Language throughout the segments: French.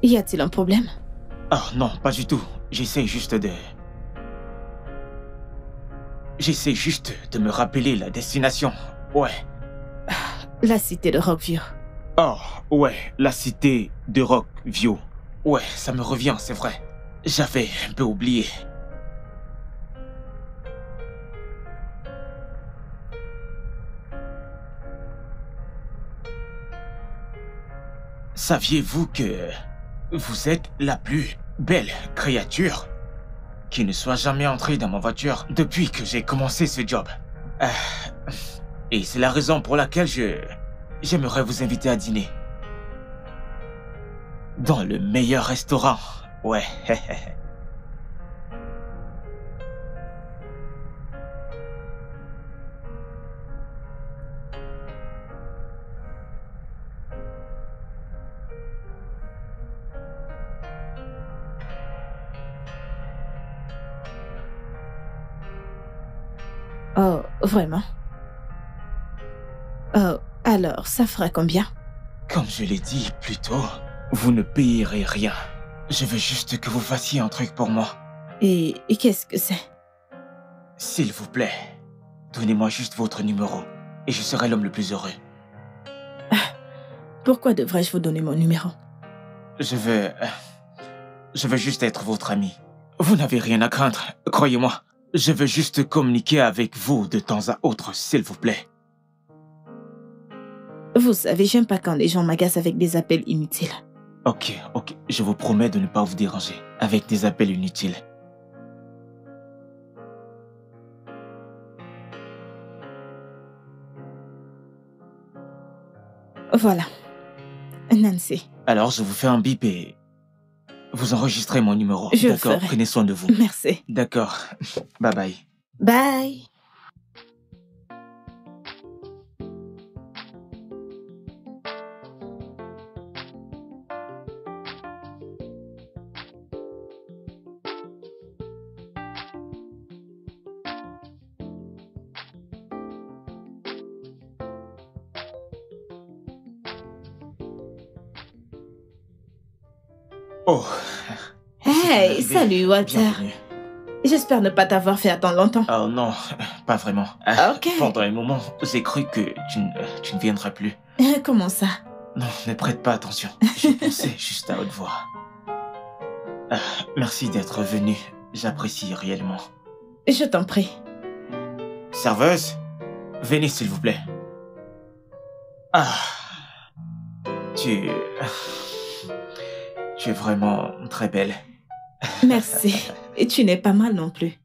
Y a-t-il un problème? Ah non, pas du tout. J'essaie juste de me rappeler la destination. Ouais. La cité de Rockview. Oh, ouais, la cité de Rockview. Ouais, ça me revient, c'est vrai. J'avais un peu oublié. Saviez-vous que vous êtes la plus belle créature qui ne soit jamais entrée dans ma voiture depuis que j'ai commencé ce job? Et c'est la raison pour laquelle j'aimerais vous inviter à dîner. Dans le meilleur restaurant. Ouais. Oh, vraiment? Oh, alors, ça fera combien? Comme je l'ai dit plus tôt, vous ne payerez rien. Je veux juste que vous fassiez un truc pour moi. Et qu'est-ce que c'est? S'il vous plaît, donnez-moi juste votre numéro et je serai l'homme le plus heureux. Pourquoi devrais-je vous donner mon numéro? Je veux juste être votre ami. Vous n'avez rien à craindre, croyez-moi. Je veux juste communiquer avec vous de temps à autre, s'il vous plaît. Vous savez, j'aime pas quand les gens m'agacent avec des appels inutiles. Ok, je vous promets de ne pas vous déranger avec des appels inutiles. Voilà. Nancy. Alors, je vous fais un bip et vous enregistrez mon numéro. Je le D'accord, ferai. prenez soin de vous. Merci. D'accord. Bye bye. Bye. Oh. Hey, salut Walter. Bienvenue. J'espère ne pas t'avoir fait attendre longtemps. Oh non, pas vraiment. Ok. Pendant un moment, j'ai cru que tu ne viendrais plus. Comment ça? Non, ne prête pas attention. Je pensais juste à haute voix. Merci d'être venu. J'apprécie réellement. Je t'en prie. Serveuse, venez s'il vous plaît. Ah, tu es vraiment très belle. Merci. Et tu n'es pas mal non plus.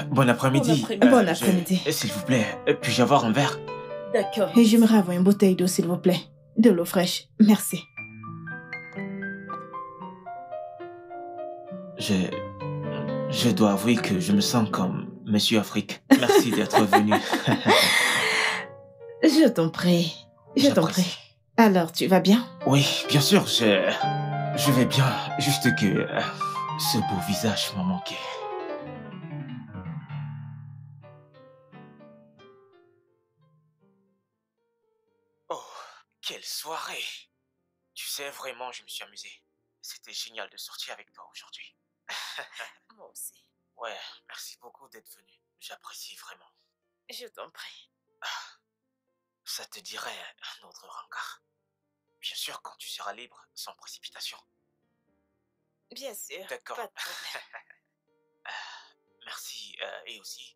Bon après-midi. Bon après-midi. S'il vous plaît, puis-je avoir un verre? D'accord. Et j'aimerais avoir une bouteille d'eau, s'il vous plaît. De l'eau fraîche. Merci. Je dois avouer que je me sens comme Monsieur Afrique. Merci d'être venu. Je t'en prie. Je t'en prie. Alors, tu vas bien? Oui, bien sûr, je vais bien. Juste que ce beau visage m'a manqué. Oh, quelle soirée! Tu sais, vraiment, je me suis amusé. C'était génial de sortir avec toi aujourd'hui. Moi aussi. Ouais, merci beaucoup d'être venu. J'apprécie vraiment. Je t'en prie. Ça te dirait un autre rencard? Bien sûr, quand tu seras libre, sans précipitation. Bien sûr. D'accord. Pas de problème. Merci. Et aussi,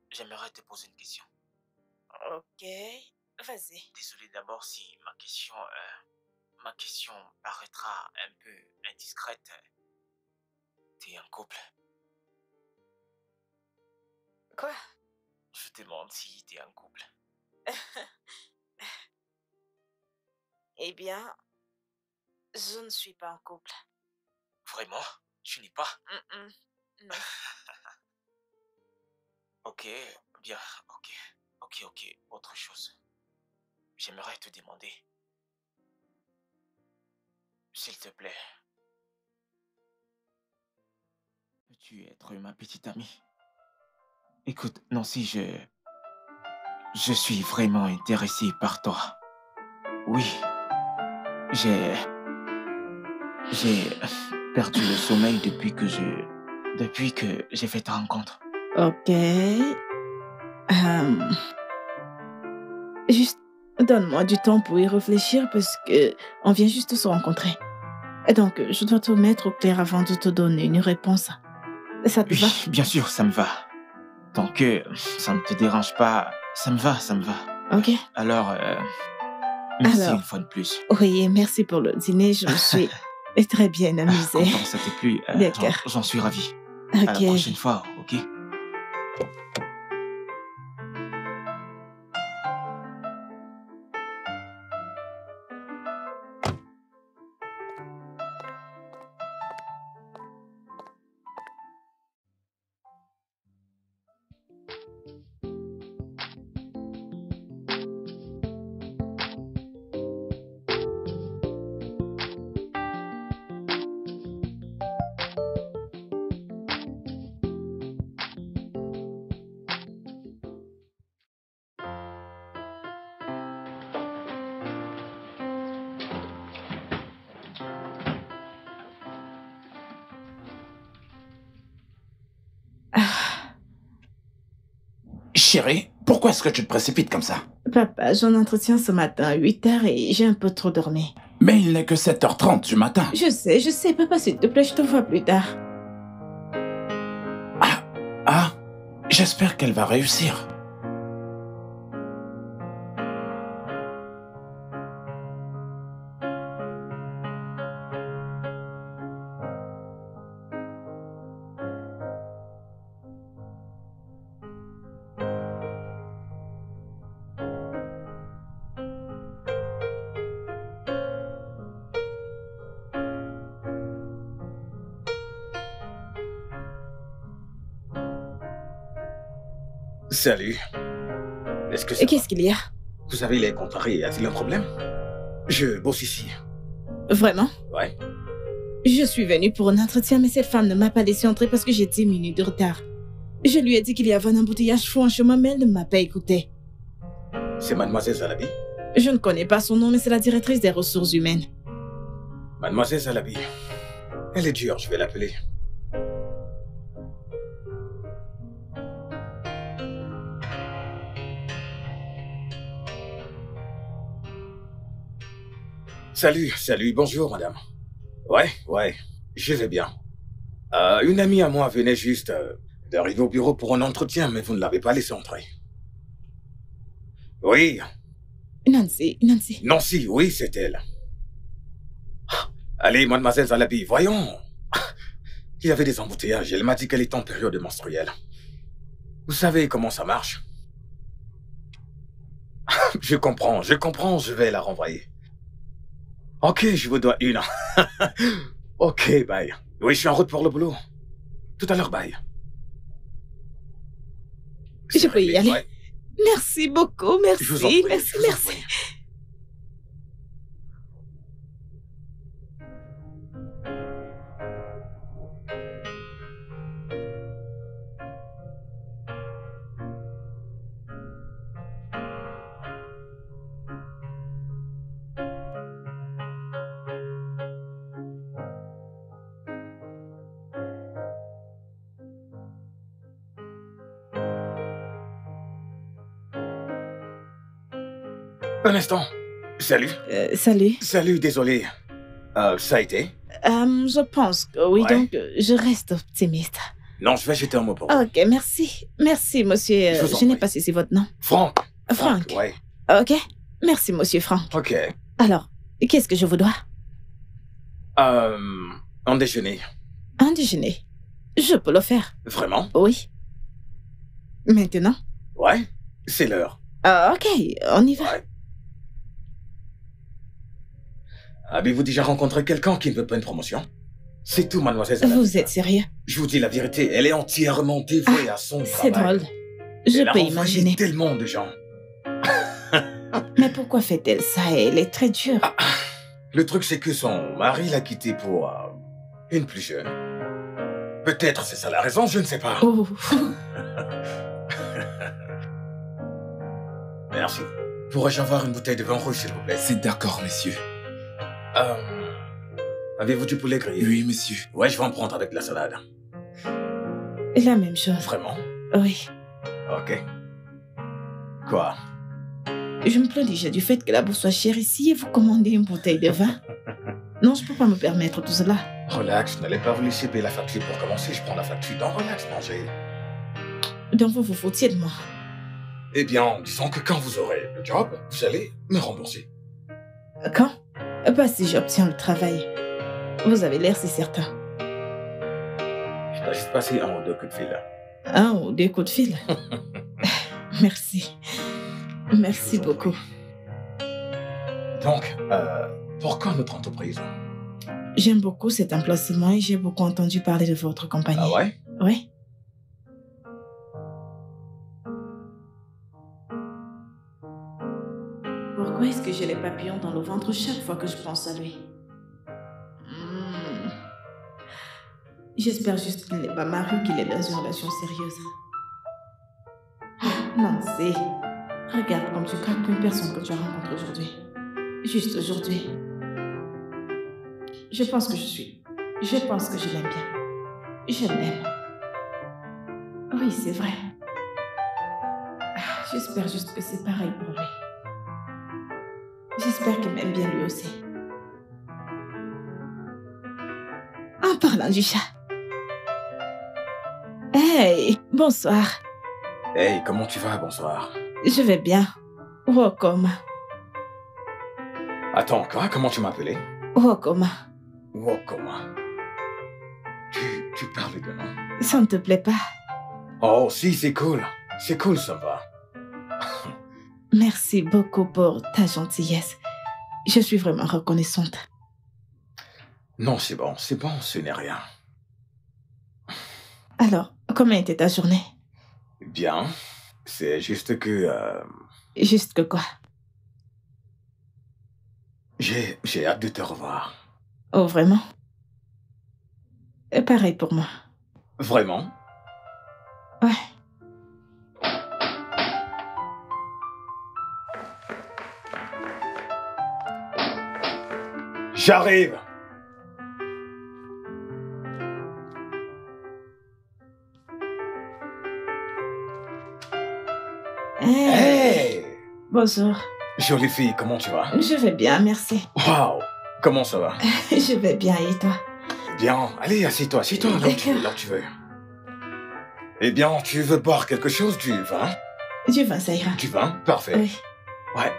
j'aimerais te poser une question. Ok. Vas-y. Désolé d'abord si ma question paraîtra un peu indiscrète. T'es en couple? Quoi? Je te demande si t'es en couple. Eh bien, je ne suis pas en couple. Vraiment? Tu n'es pas? Non. Ok, bien, ok. Autre chose. J'aimerais te demander. S'il te plaît. Peux-tu être ma petite amie? Écoute, Nancy, je suis vraiment intéressé par toi. Oui, j'ai... J'ai perdu le sommeil depuis que j'ai fait ta rencontre. Ok. Juste, donne-moi du temps pour y réfléchir parce que on vient juste de se rencontrer. Et donc, je dois tout mettre au clair avant de te donner une réponse. Ça te va? Oui, bien sûr, ça me va. Tant que ça ne te dérange pas, ça me va. Ok. Alors, merci Alors, une fois de plus. oui, merci pour le dîner. Je me suis très bien amusée. Content, ça t'est plu. D'accord. J'en suis ravi. À la Ok. prochaine fois, ok? Chérie, pourquoi est-ce que tu te précipites comme ça? Papa, j'en entretien ce matin à 8h et j'ai un peu trop dormi. Mais il n'est que 7h30 du matin. Je sais, papa, s'il te plaît, je te vois plus tard. Ah, j'espère qu'elle va réussir. Salut. Est-ce que ça Et qu'est-ce qu'il y a? Vous savez, il est contrarié. A-t-il un problème? Je bosse ici. Vraiment? Ouais. Je suis venue pour un entretien, mais cette femme ne m'a pas laissé entrer parce que j'ai 10 minutes de retard. Je lui ai dit qu'il y avait un embouteillage fou en chemin, mais elle ne m'a pas écouté. C'est Mademoiselle Zalabi? Je ne connais pas son nom, mais c'est la directrice des ressources humaines. Mademoiselle Zalabi. Elle est dure, je vais l'appeler. Salut, bonjour madame. Ouais, je vais bien. Une amie à moi venait juste d'arriver au bureau pour un entretien, mais vous ne l'avez pas laissé entrer. Oui. Nancy. Nancy, oui, c'est elle. Allez, mademoiselle Zalabi, voyons. Il y avait des embouteillages, elle m'a dit qu'elle est en période menstruelle. Vous savez comment ça marche? Je comprends, je vais la renvoyer. Ok, je vous dois une. Ok, bye. Oui, je suis en route pour le boulot. Tout à l'heure, bye. Je peux y aller? Ouais. Merci beaucoup, merci. Je vous en prie, merci. je vous en prie. Un instant. Salut. Salut. Salut, désolé. Ça a été? Je pense que oui, Ouais. donc je reste optimiste. Non, je vais jeter un mot pour vous. Ok, merci. Merci, monsieur. Je vous en Je n'ai prie. pas saisi votre nom. Franck. Franck. Ouais. Ok. Merci, monsieur Franck. Ok. Alors, qu'est-ce que je vous dois? En déjeuner. Un déjeuner. Je peux le faire. Vraiment? Oui. Maintenant? Ouais. C'est l'heure. Ok, on y va. Ouais. Avez-vous déjà rencontré quelqu'un qui ne veut pas une promotion? C'est tout, mademoiselle Zalabi. Vous êtes sérieux? Je vous dis la vérité, elle est entièrement dévouée à son C'est travail. drôle. Je Elle a peux envoyé imaginer. tellement de gens. Mais pourquoi fait-elle ça? Elle est très dure. Le truc, c'est que son mari l'a quittée pour une plus jeune. Peut-être c'est ça la raison, je ne sais pas. Oh. Merci. Pourrais-je avoir une bouteille de vin rouge, s'il vous plaît? C'est d'accord, monsieur. Avez-vous du poulet grillé? Oui, monsieur. Ouais, je vais en prendre avec de la salade. La même chose. Vraiment? Oui. Ok. Quoi? Je me plains déjà du fait que la bourse soit chère ici et vous commandez une bouteille de vin. Non, je peux pas me permettre tout cela. Relax, je n'allais pas vous laisser payer la facture pour commencer. Je prends la facture. Donc, relax, mangez. Donc vous vous foutiez de moi. Eh bien, disons que quand vous aurez le job, vous allez me rembourser. Quand? Pas si j'obtiens le travail. Vous avez l'air si certain. Je dois juste passer un ou deux coups de fil. Un ou deux coups de fil. Merci. Merci Je vous en beaucoup. prie. Donc, pourquoi notre entreprise? J'aime beaucoup cet emplacement et j'ai beaucoup entendu parler de votre compagnie. Ah ouais? Oui. Pourquoi est-ce que j'ai les papillons dans le ventre chaque fois que je pense à lui? J'espère juste qu'il n'est pas marié, qu'il est dans une relation sérieuse. Non, c'est... Regarde comme tu craques une personne que tu as rencontrée aujourd'hui. Juste aujourd'hui. Je pense que je l'aime bien. Je l'aime. Oui, c'est vrai. J'espère juste que c'est pareil pour lui. J'espère qu'il m'aime bien lui aussi. En parlant du chat. Hey, bonsoir. Hey, comment tu vas? Bonsoir. Je vais bien. Welcome. Attends, quoi? Comment tu m'appelais? Welcome. Oh, comment? Tu parles de nom? Ça ne te plaît pas? Oh, si, c'est cool. C'est cool, ça me va. Merci beaucoup pour ta gentillesse. Je suis vraiment reconnaissante. Non, c'est bon, ce n'est rien. Alors, comment était ta journée? Bien, c'est juste que... Juste que quoi? J'ai hâte de te revoir. Oh, vraiment? Pareil pour moi. Vraiment? Ouais. J'arrive! Hey! Bonjour. Jolie fille, comment tu vas? Je vais bien, merci. Waouh! Comment ça va? Je vais bien, et toi? Bien, allez, assieds-toi là où tu veux. Eh bien, tu veux boire quelque chose? Du vin? Du vin, ça ira. Du vin? Parfait. Oui. Ouais.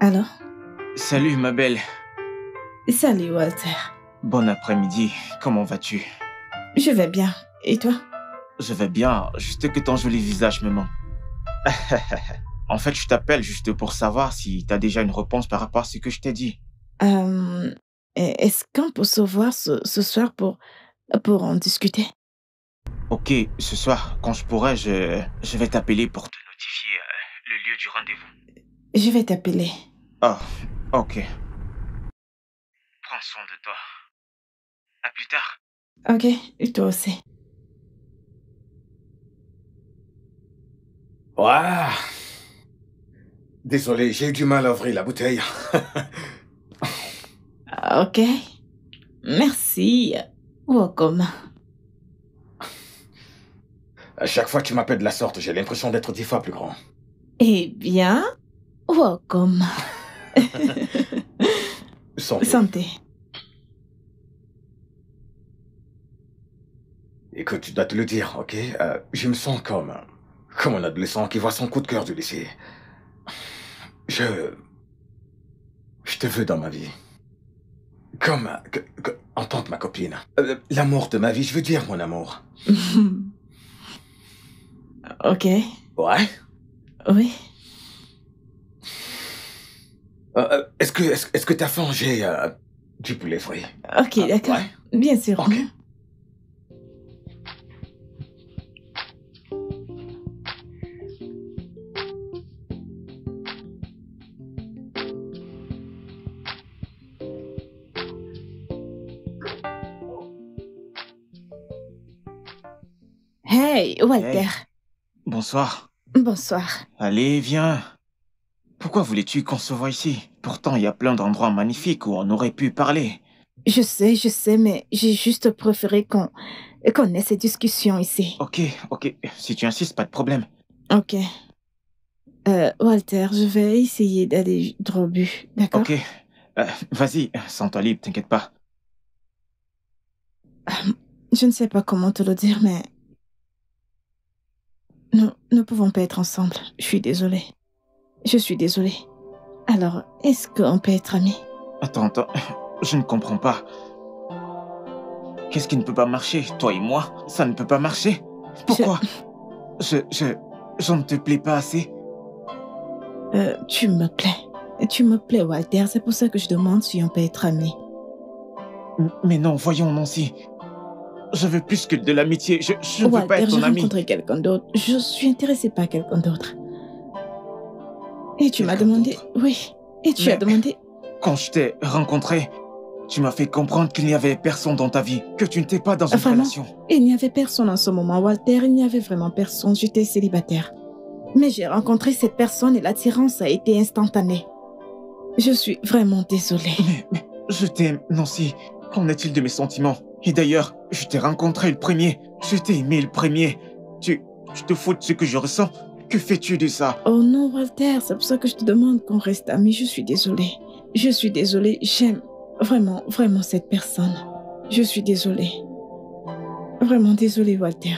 Alors? Salut, ma belle. Salut, Walter. Bon après-midi. Comment vas-tu? Je vais bien. Et toi? Je vais bien, juste que ton joli visage me manque. En fait, je t'appelle juste pour savoir si t'as déjà une réponse par rapport à ce que je t'ai dit. Est-ce qu'on peut se voir ce soir pour en discuter? Ok, ce soir, quand je pourrai, je vais t'appeler pour te notifier le lieu du rendez-vous. Je vais t'appeler. Oh, ok. Prends soin de toi. À plus tard. Ok, et toi aussi. Ouah! Désolé, j'ai eu du mal à ouvrir la bouteille. Ok. Merci. Welcome. À chaque fois que tu m'appelles de la sorte, j'ai l'impression d'être 10 fois plus grand. Eh bien, welcome. Santé. Santé. Écoute, je dois te le dire, ok? Je me sens comme un adolescent qui voit son coup de cœur du lycée. Je te veux dans ma vie. En tant que ma copine. L'amour de ma vie, je veux dire mon amour. Ok. Ouais? Oui. Est-ce que t'as mangé du poulet frit? Ok, d'accord. Ouais? Bien sûr. Ok. Hey, Walter. Hey, bonsoir. Bonsoir. Allez, viens. Pourquoi voulais-tu qu'on se voie ici? Pourtant, il y a plein d'endroits magnifiques où on aurait pu parler. Je sais, mais j'ai juste préféré qu'on ait cette discussion ici. Ok, si tu insistes, pas de problème. Ok. Walter, je vais essayer d'aller droit au but, d'accord? Ok, vas-y, sens-toi libre, t'inquiète pas. Je ne sais pas comment te le dire, mais nous ne pouvons pas être ensemble. Je suis désolée. Je suis désolée. Alors, est-ce qu'on peut être amis? Attends, je ne comprends pas. Qu'est-ce qui ne peut pas marcher? Toi et moi, ça ne peut pas marcher? Pourquoi? Je ne te plais pas assez? Tu me plais. Tu me plais, Walter. C'est pour ça que je demande si on peut être amis. Mais non, voyons, Nancy. Je veux plus que de l'amitié. Je ne veux pas Walter, être j'ai ton ami. rencontré quelqu'un d'autre. Je suis intéressée par quelqu'un d'autre. Et tu m'as Quelqu'un demandé... d'autre? Oui. Et tu as Mais- demandé... Quand je t'ai rencontré, tu m'as fait comprendre qu'il n'y avait personne dans ta vie, que tu n'étais pas dans une Vraiment? relation. Il n'y avait personne en ce moment, Walter. Il n'y avait vraiment personne. J'étais célibataire. Mais j'ai rencontré cette personne et l'attirance a été instantanée. Je suis vraiment désolée. Mais je t'aime, Nancy. Qu'en est-il de mes sentiments? Et d'ailleurs, je t'ai rencontré le premier. Je t'ai aimé le premier. Tu te fous de ce que je ressens? Que fais-tu de ça? Oh non, Walter, c'est pour ça que je te demande qu'on reste amis. Je suis désolée. Je suis désolée. J'aime vraiment, vraiment cette personne. Je suis désolée. Vraiment désolée, Walter.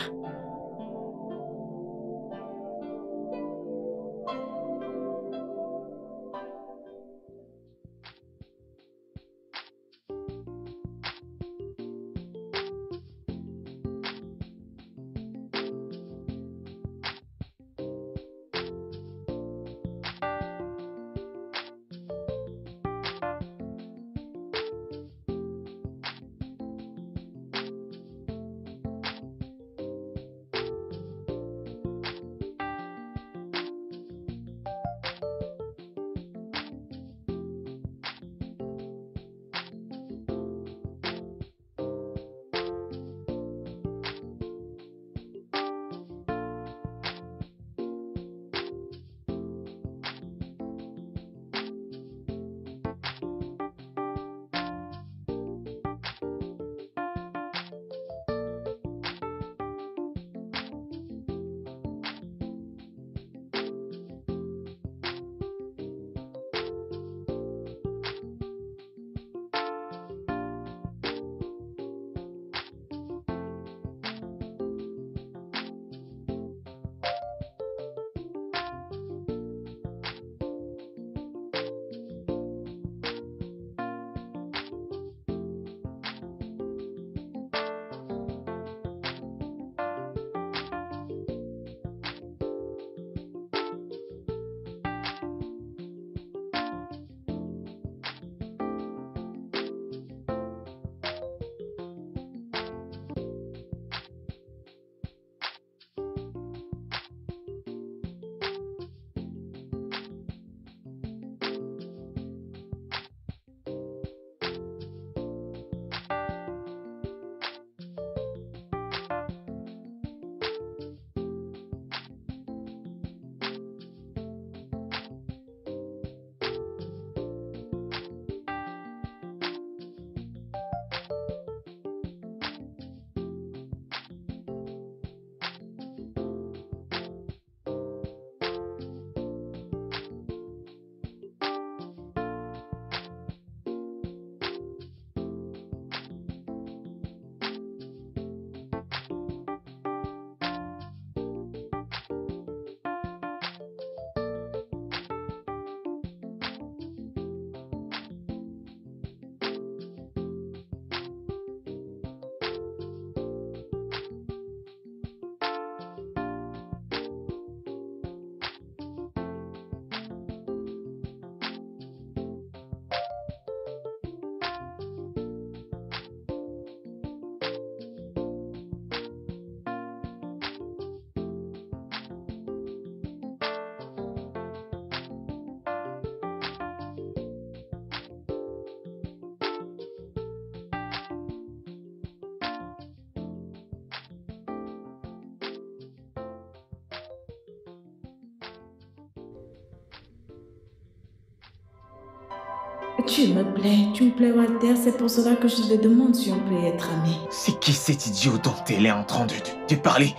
Tu me plais Walter, c'est pour cela que je te demande si on peut être amis. C'est qui cet idiot dont elle est en train de parler?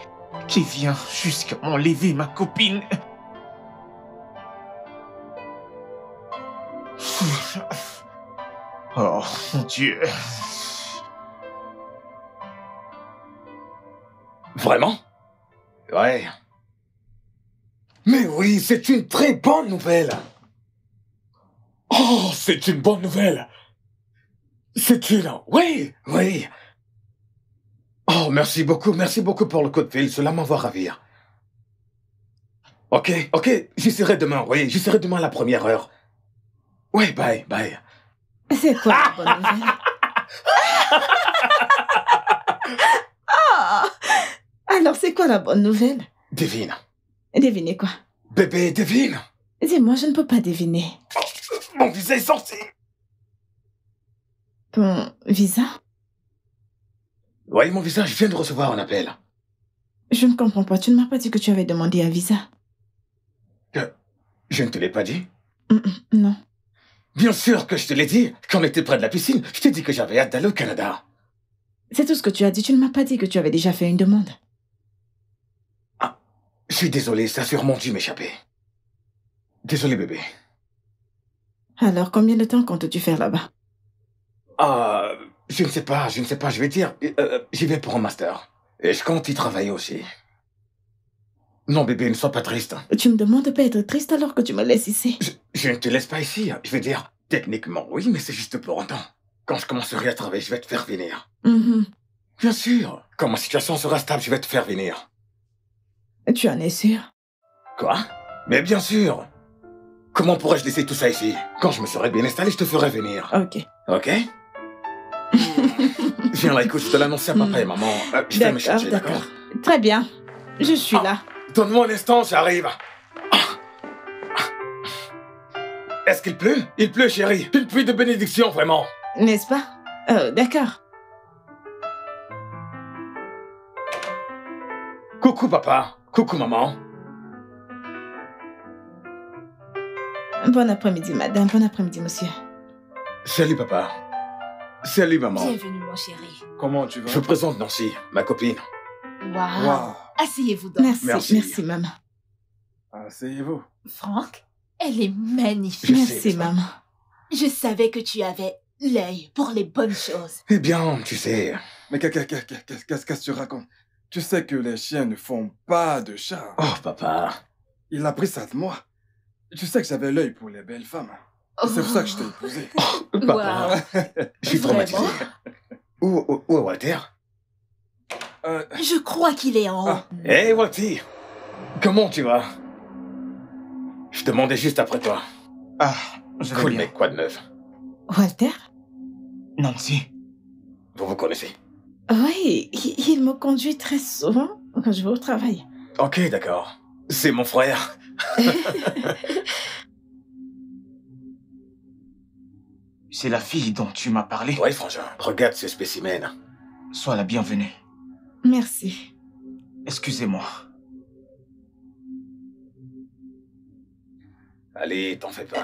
Qui vient jusqu'à m'enlever ma copine? Oh, mon Dieu. Vraiment? Ouais. Mais oui, c'est une très bonne nouvelle. Oh, c'est une bonne nouvelle. C'est une... Oui, oui. Oh, merci beaucoup pour le coup de fil, cela m'envoie ravir. Ok, j'y serai demain, oui, j'y serai demain à la première heure. Ouais, bye. C'est quoi la bonne nouvelle? Ah! Alors, c'est quoi la bonne nouvelle? Devine. Devinez quoi? Bébé, devine. Dis-moi, je ne peux pas deviner. Mon visa est sorti. Ton visa? Oui, mon visa, je viens de recevoir un appel. Je ne comprends pas. Tu ne m'as pas dit que tu avais demandé un visa. Je ne te l'ai pas dit? Non. Bien sûr que je te l'ai dit. Quand on était près de la piscine, je t'ai dit que j'avais hâte d'aller au Canada. C'est tout ce que tu as dit. Tu ne m'as pas dit que tu avais déjà fait une demande. Ah, je suis désolé, ça a sûrement dû m'échapper. Désolé, bébé. Alors, combien de temps comptes-tu faire là-bas? Je ne sais pas, je vais dire, j'y vais pour un master. Et je compte y travailler aussi. Non, bébé, ne sois pas triste. Tu me demandes de pas être triste alors que tu me laisses ici. Je ne te laisse pas ici. Je veux dire, techniquement, oui, mais c'est juste pour un temps. Quand je commencerai à travailler, je vais te faire venir. Bien sûr. Quand ma situation sera stable, je vais te faire venir. Tu en es sûr? Quoi? Mais bien sûr. Comment pourrais-je laisser tout ça ici? Quand je me serai bien installé, je te ferai venir. Ok. Ok? Viens là, écoute, je te l'annonce à papa et maman. Je vais me chercher, d'accord? Très bien. Je suis là. Donne-moi un instant, j'arrive. Est-ce qu'il pleut? Il pleut, chérie. Une pluie de bénédiction, vraiment. N'est-ce pas? D'accord. Coucou, papa. Coucou, maman. Bon après-midi, madame. Bon après-midi, monsieur. Salut, papa. Salut, maman. Bienvenue, mon chéri. Comment tu vas? Je vous présente Nancy, ma copine. Waouh. Waouh. Asseyez-vous donc. Merci. Merci, maman. Asseyez-vous. Franck, elle est magnifique. Je sais, Merci, n'est-ce pas? maman. Je savais que tu avais l'œil pour les bonnes choses. Eh bien, tu sais... Mais qu'est-ce que tu racontes? Tu sais que les chiens ne font pas de chat. Oh, papa. Il a pris ça de moi. Tu sais que j'avais l'œil pour les belles femmes. C'est pour ça que je t'ai épousé. Papa. Je suis traumatisé. Vraiment? Où est Walter? Je crois qu'il est en haut. Ah. Hey, Walter. Comment tu vas? Je demandais juste après toi. Ah, je vais Cool, bien. mec, quoi de neuf? Walter? Nancy, Vous vous connaissez? Oui, il me conduit très souvent quand je vais au travail. Ok, d'accord. C'est mon frère. c'est la fille dont tu m'as parlé. Ouais, frangin. Regarde ce spécimen. Sois la bienvenue. Merci. Excusez-moi. Allez, t'en fais pas.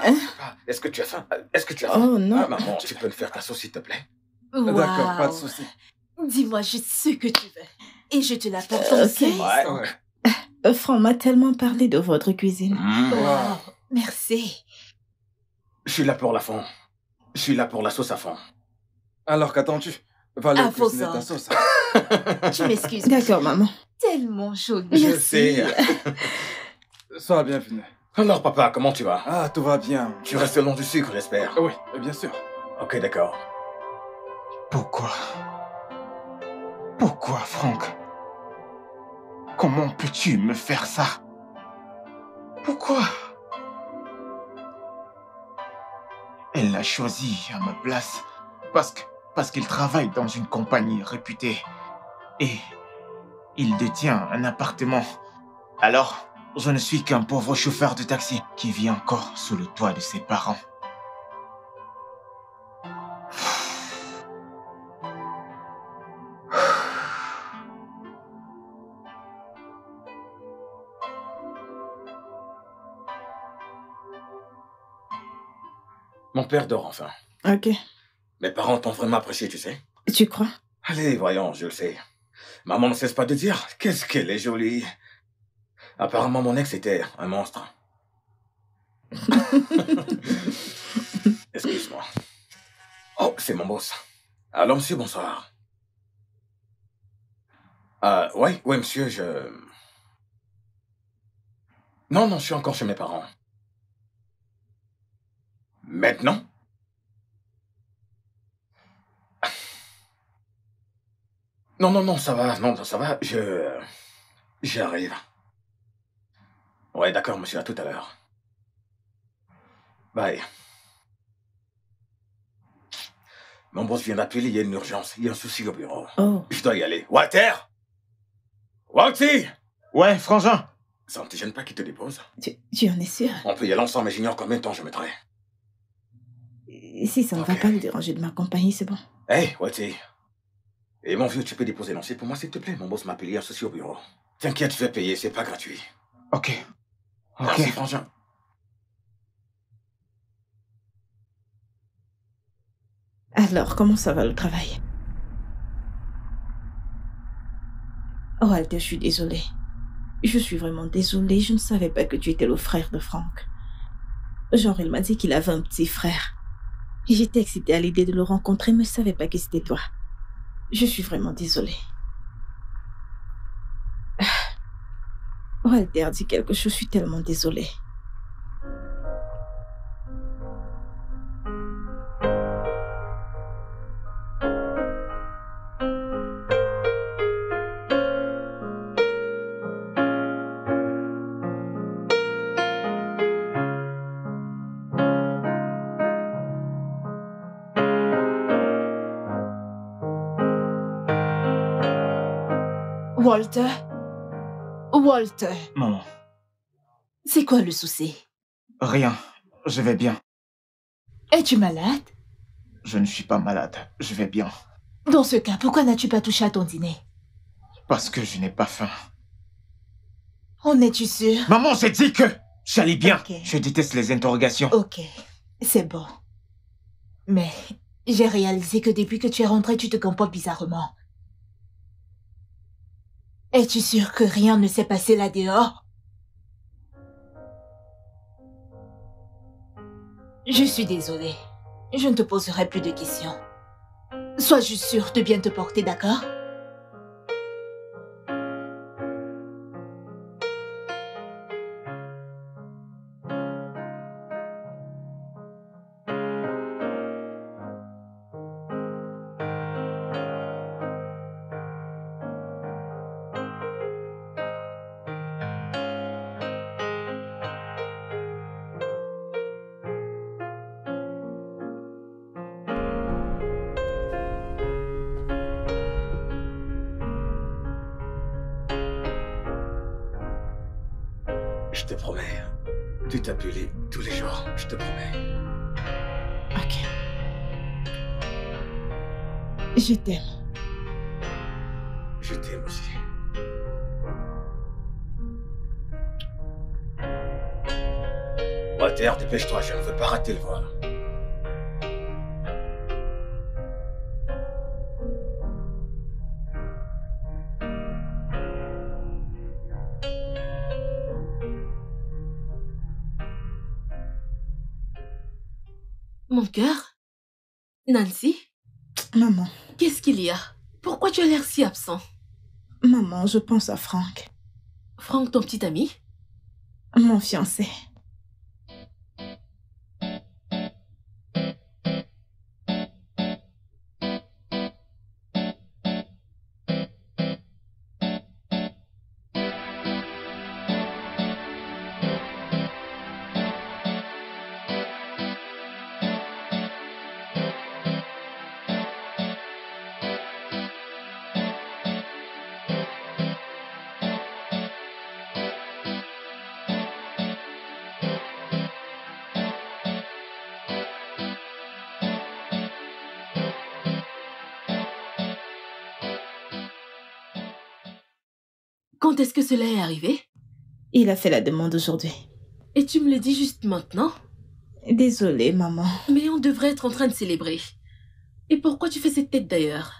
Est-ce que tu as faim? Est-ce que tu as faim? Oh non. Maman, tu peux me faire ta sauce, s'il te plaît? D'accord, pas de Waouh. souci. Dis-moi juste ce que tu veux. Et je te l'apporte Ok. en 15 Ouais. ans. Franck m'a tellement parlé de votre cuisine. Waouh. Merci. Je suis là pour la fond. Je suis là pour la sauce à fond. Alors qu'attends-tu? Va aller À vos cuisiner ta ordres. sauce. Tu m'excuses. D'accord, maman. Tellement joli. Je Merci. sais. Sois la bienvenue. Alors, papa, comment tu vas? Ah, tout va bien. Tu restes le long du sucre, j'espère. Oui, bien sûr. Ok, d'accord. Pourquoi? Pourquoi, Franck? Comment peux-tu me faire ça? Pourquoi? Elle l'a choisi à ma place parce qu'il travaille dans une compagnie réputée et il détient un appartement. Alors, je ne suis qu'un pauvre chauffeur de taxi qui vit encore sous le toit de ses parents. Mon père dort enfin. Ok. Mes parents t'ont vraiment apprécié, tu sais. Tu crois? Allez, voyons, je le sais. Maman ne cesse pas de dire qu'est-ce qu'elle est jolie. Apparemment, mon ex était un monstre. Excuse-moi. Oh, c'est mon boss. Alors, monsieur, bonsoir. Ouais, monsieur, Non, je suis encore chez mes parents. Maintenant? Non, ça va, ça va, J'arrive. Ouais, d'accord, monsieur, à tout à l'heure. Bye. Mon boss vient d'appeler, il y a une urgence, il y a un souci au bureau. Oh. Je dois y aller. Walter! Walter! Ouais, frangin. Ça ne te gêne pas qu'il te dépose? Tu en es sûr? On peut y aller ensemble, mais j'ignore combien de temps je mettrai. Si ça ne va Ok. pas le déranger de m'accompagner, c'est bon. Hey, Walter. Et mon vieux, tu peux déposer l'ancien pour moi, s'il te plaît? Mon boss m'a appelé, il y a un souci au bureau. T'inquiète, je vais payer, c'est pas gratuit. Ok. Merci, frangin. Alors, comment ça va le travail? Oh, Walter, je suis désolée. Je suis vraiment désolée. Je ne savais pas que tu étais le frère de Franck. Genre, il m'a dit qu'il avait un petit frère. Et j'étais excitée à l'idée de le rencontrer, mais je ne savais pas que c'était toi. Je suis vraiment désolée. Walter dit quelque chose, je suis tellement désolée. Walter? Walter, Maman, c'est quoi le souci? rien. Je vais bien. Es-tu malade? Je ne suis pas malade. Je vais bien. Dans ce cas, pourquoi n'as-tu pas touché à ton dîner? Parce que je n'ai pas faim. En es-tu sûr? Maman, j'ai dit que j'allais bien. Ok. Je déteste les interrogations. Ok, c'est bon. Mais j'ai réalisé que depuis que tu es rentré, tu te comportes bizarrement. Es-tu sûr que rien ne s'est passé là dehors? Je suis désolée. Je ne te poserai plus de questions. Sois juste sûr de bien te porter, d'accord? Je te promets de t'appeler tous les jours, je te promets. Ok. Je t'aime. Je t'aime aussi. Walter, dépêche-toi, je ne veux pas rater le vol. Mon cœur? Nancy? Maman, Qu'est-ce qu'il y a? Pourquoi tu as l'air si absent? maman, je pense à Franck, Franck, ton petit ami? mon fiancé. Quand est-ce que cela est arrivé? Il a fait la demande aujourd'hui. Et tu me le dis juste maintenant? Désolée, maman. Mais on devrait être en train de célébrer. Et pourquoi tu fais cette tête d'ailleurs?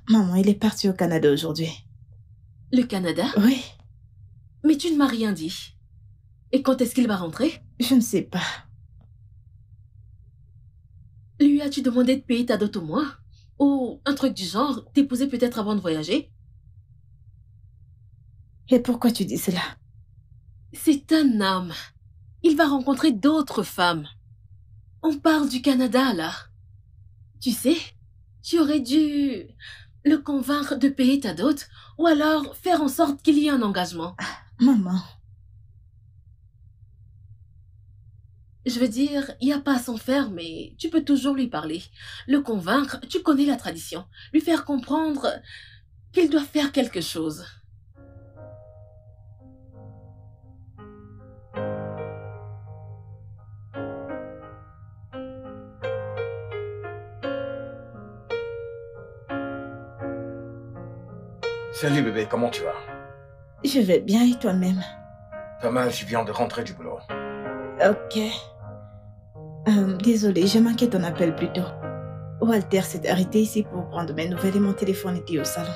Maman, il est parti au Canada aujourd'hui. Le Canada? Oui, Mais tu ne m'as rien dit. Et quand est-ce qu'il va rentrer? je ne sais pas. Lui as-tu demandé de payer ta dot au moins? Ou un truc du genre, t'épouser peut-être avant de voyager? Et pourquoi tu dis cela? C'est un homme. Il va rencontrer d'autres femmes. On parle du Canada, là. Tu sais, tu aurais dû le convaincre de payer ta dot, ou alors faire en sorte qu'il y ait un engagement. Maman, Je veux dire, il n'y a pas à s'en faire, mais tu peux toujours lui parler. Le convaincre, tu connais la tradition. Lui faire comprendre qu'il doit faire quelque chose. Salut bébé, comment tu vas? je vais bien et toi-même? Pas mal, je viens de rentrer du boulot. Ok. Désolée, j'ai manqué ton appel plus tôt. Walter s'est arrêté ici pour prendre mes nouvelles et mon téléphone était au salon.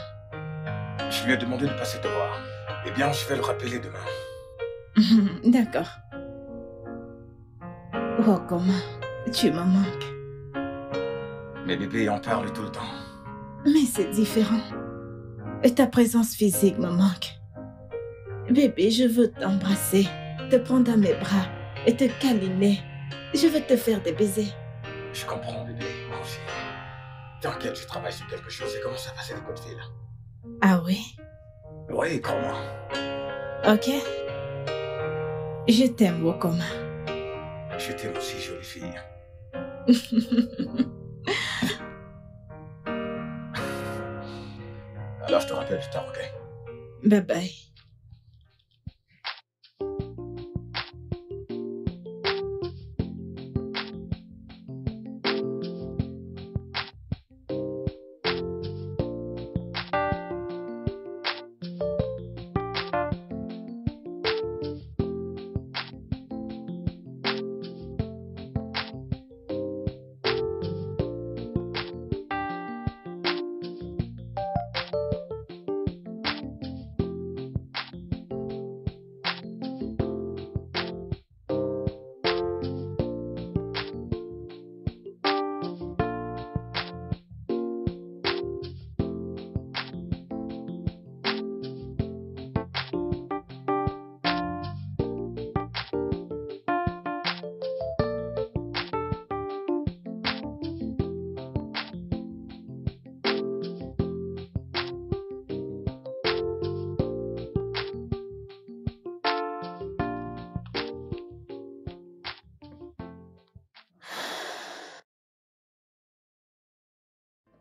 Je lui ai demandé de passer te voir. Eh bien, je vais le rappeler demain. D'accord. Oh, comment tu me manques. Mes bébés en parlent tout le temps. Mais c'est différent. Et ta présence physique me manque. Bébé, je veux t'embrasser, te prendre dans mes bras et te câliner. Je veux te faire des baisers. Je comprends bébé, moi aussi. T'inquiète, je travaille sur quelque chose et commence à passer des coups de fil. Ah oui? Oui, crois-moi. Ok. Je t'aime, Wokoma. Je t'aime aussi, jolie fille. Alors, je te rappelle plus tard, ok? Bye bye.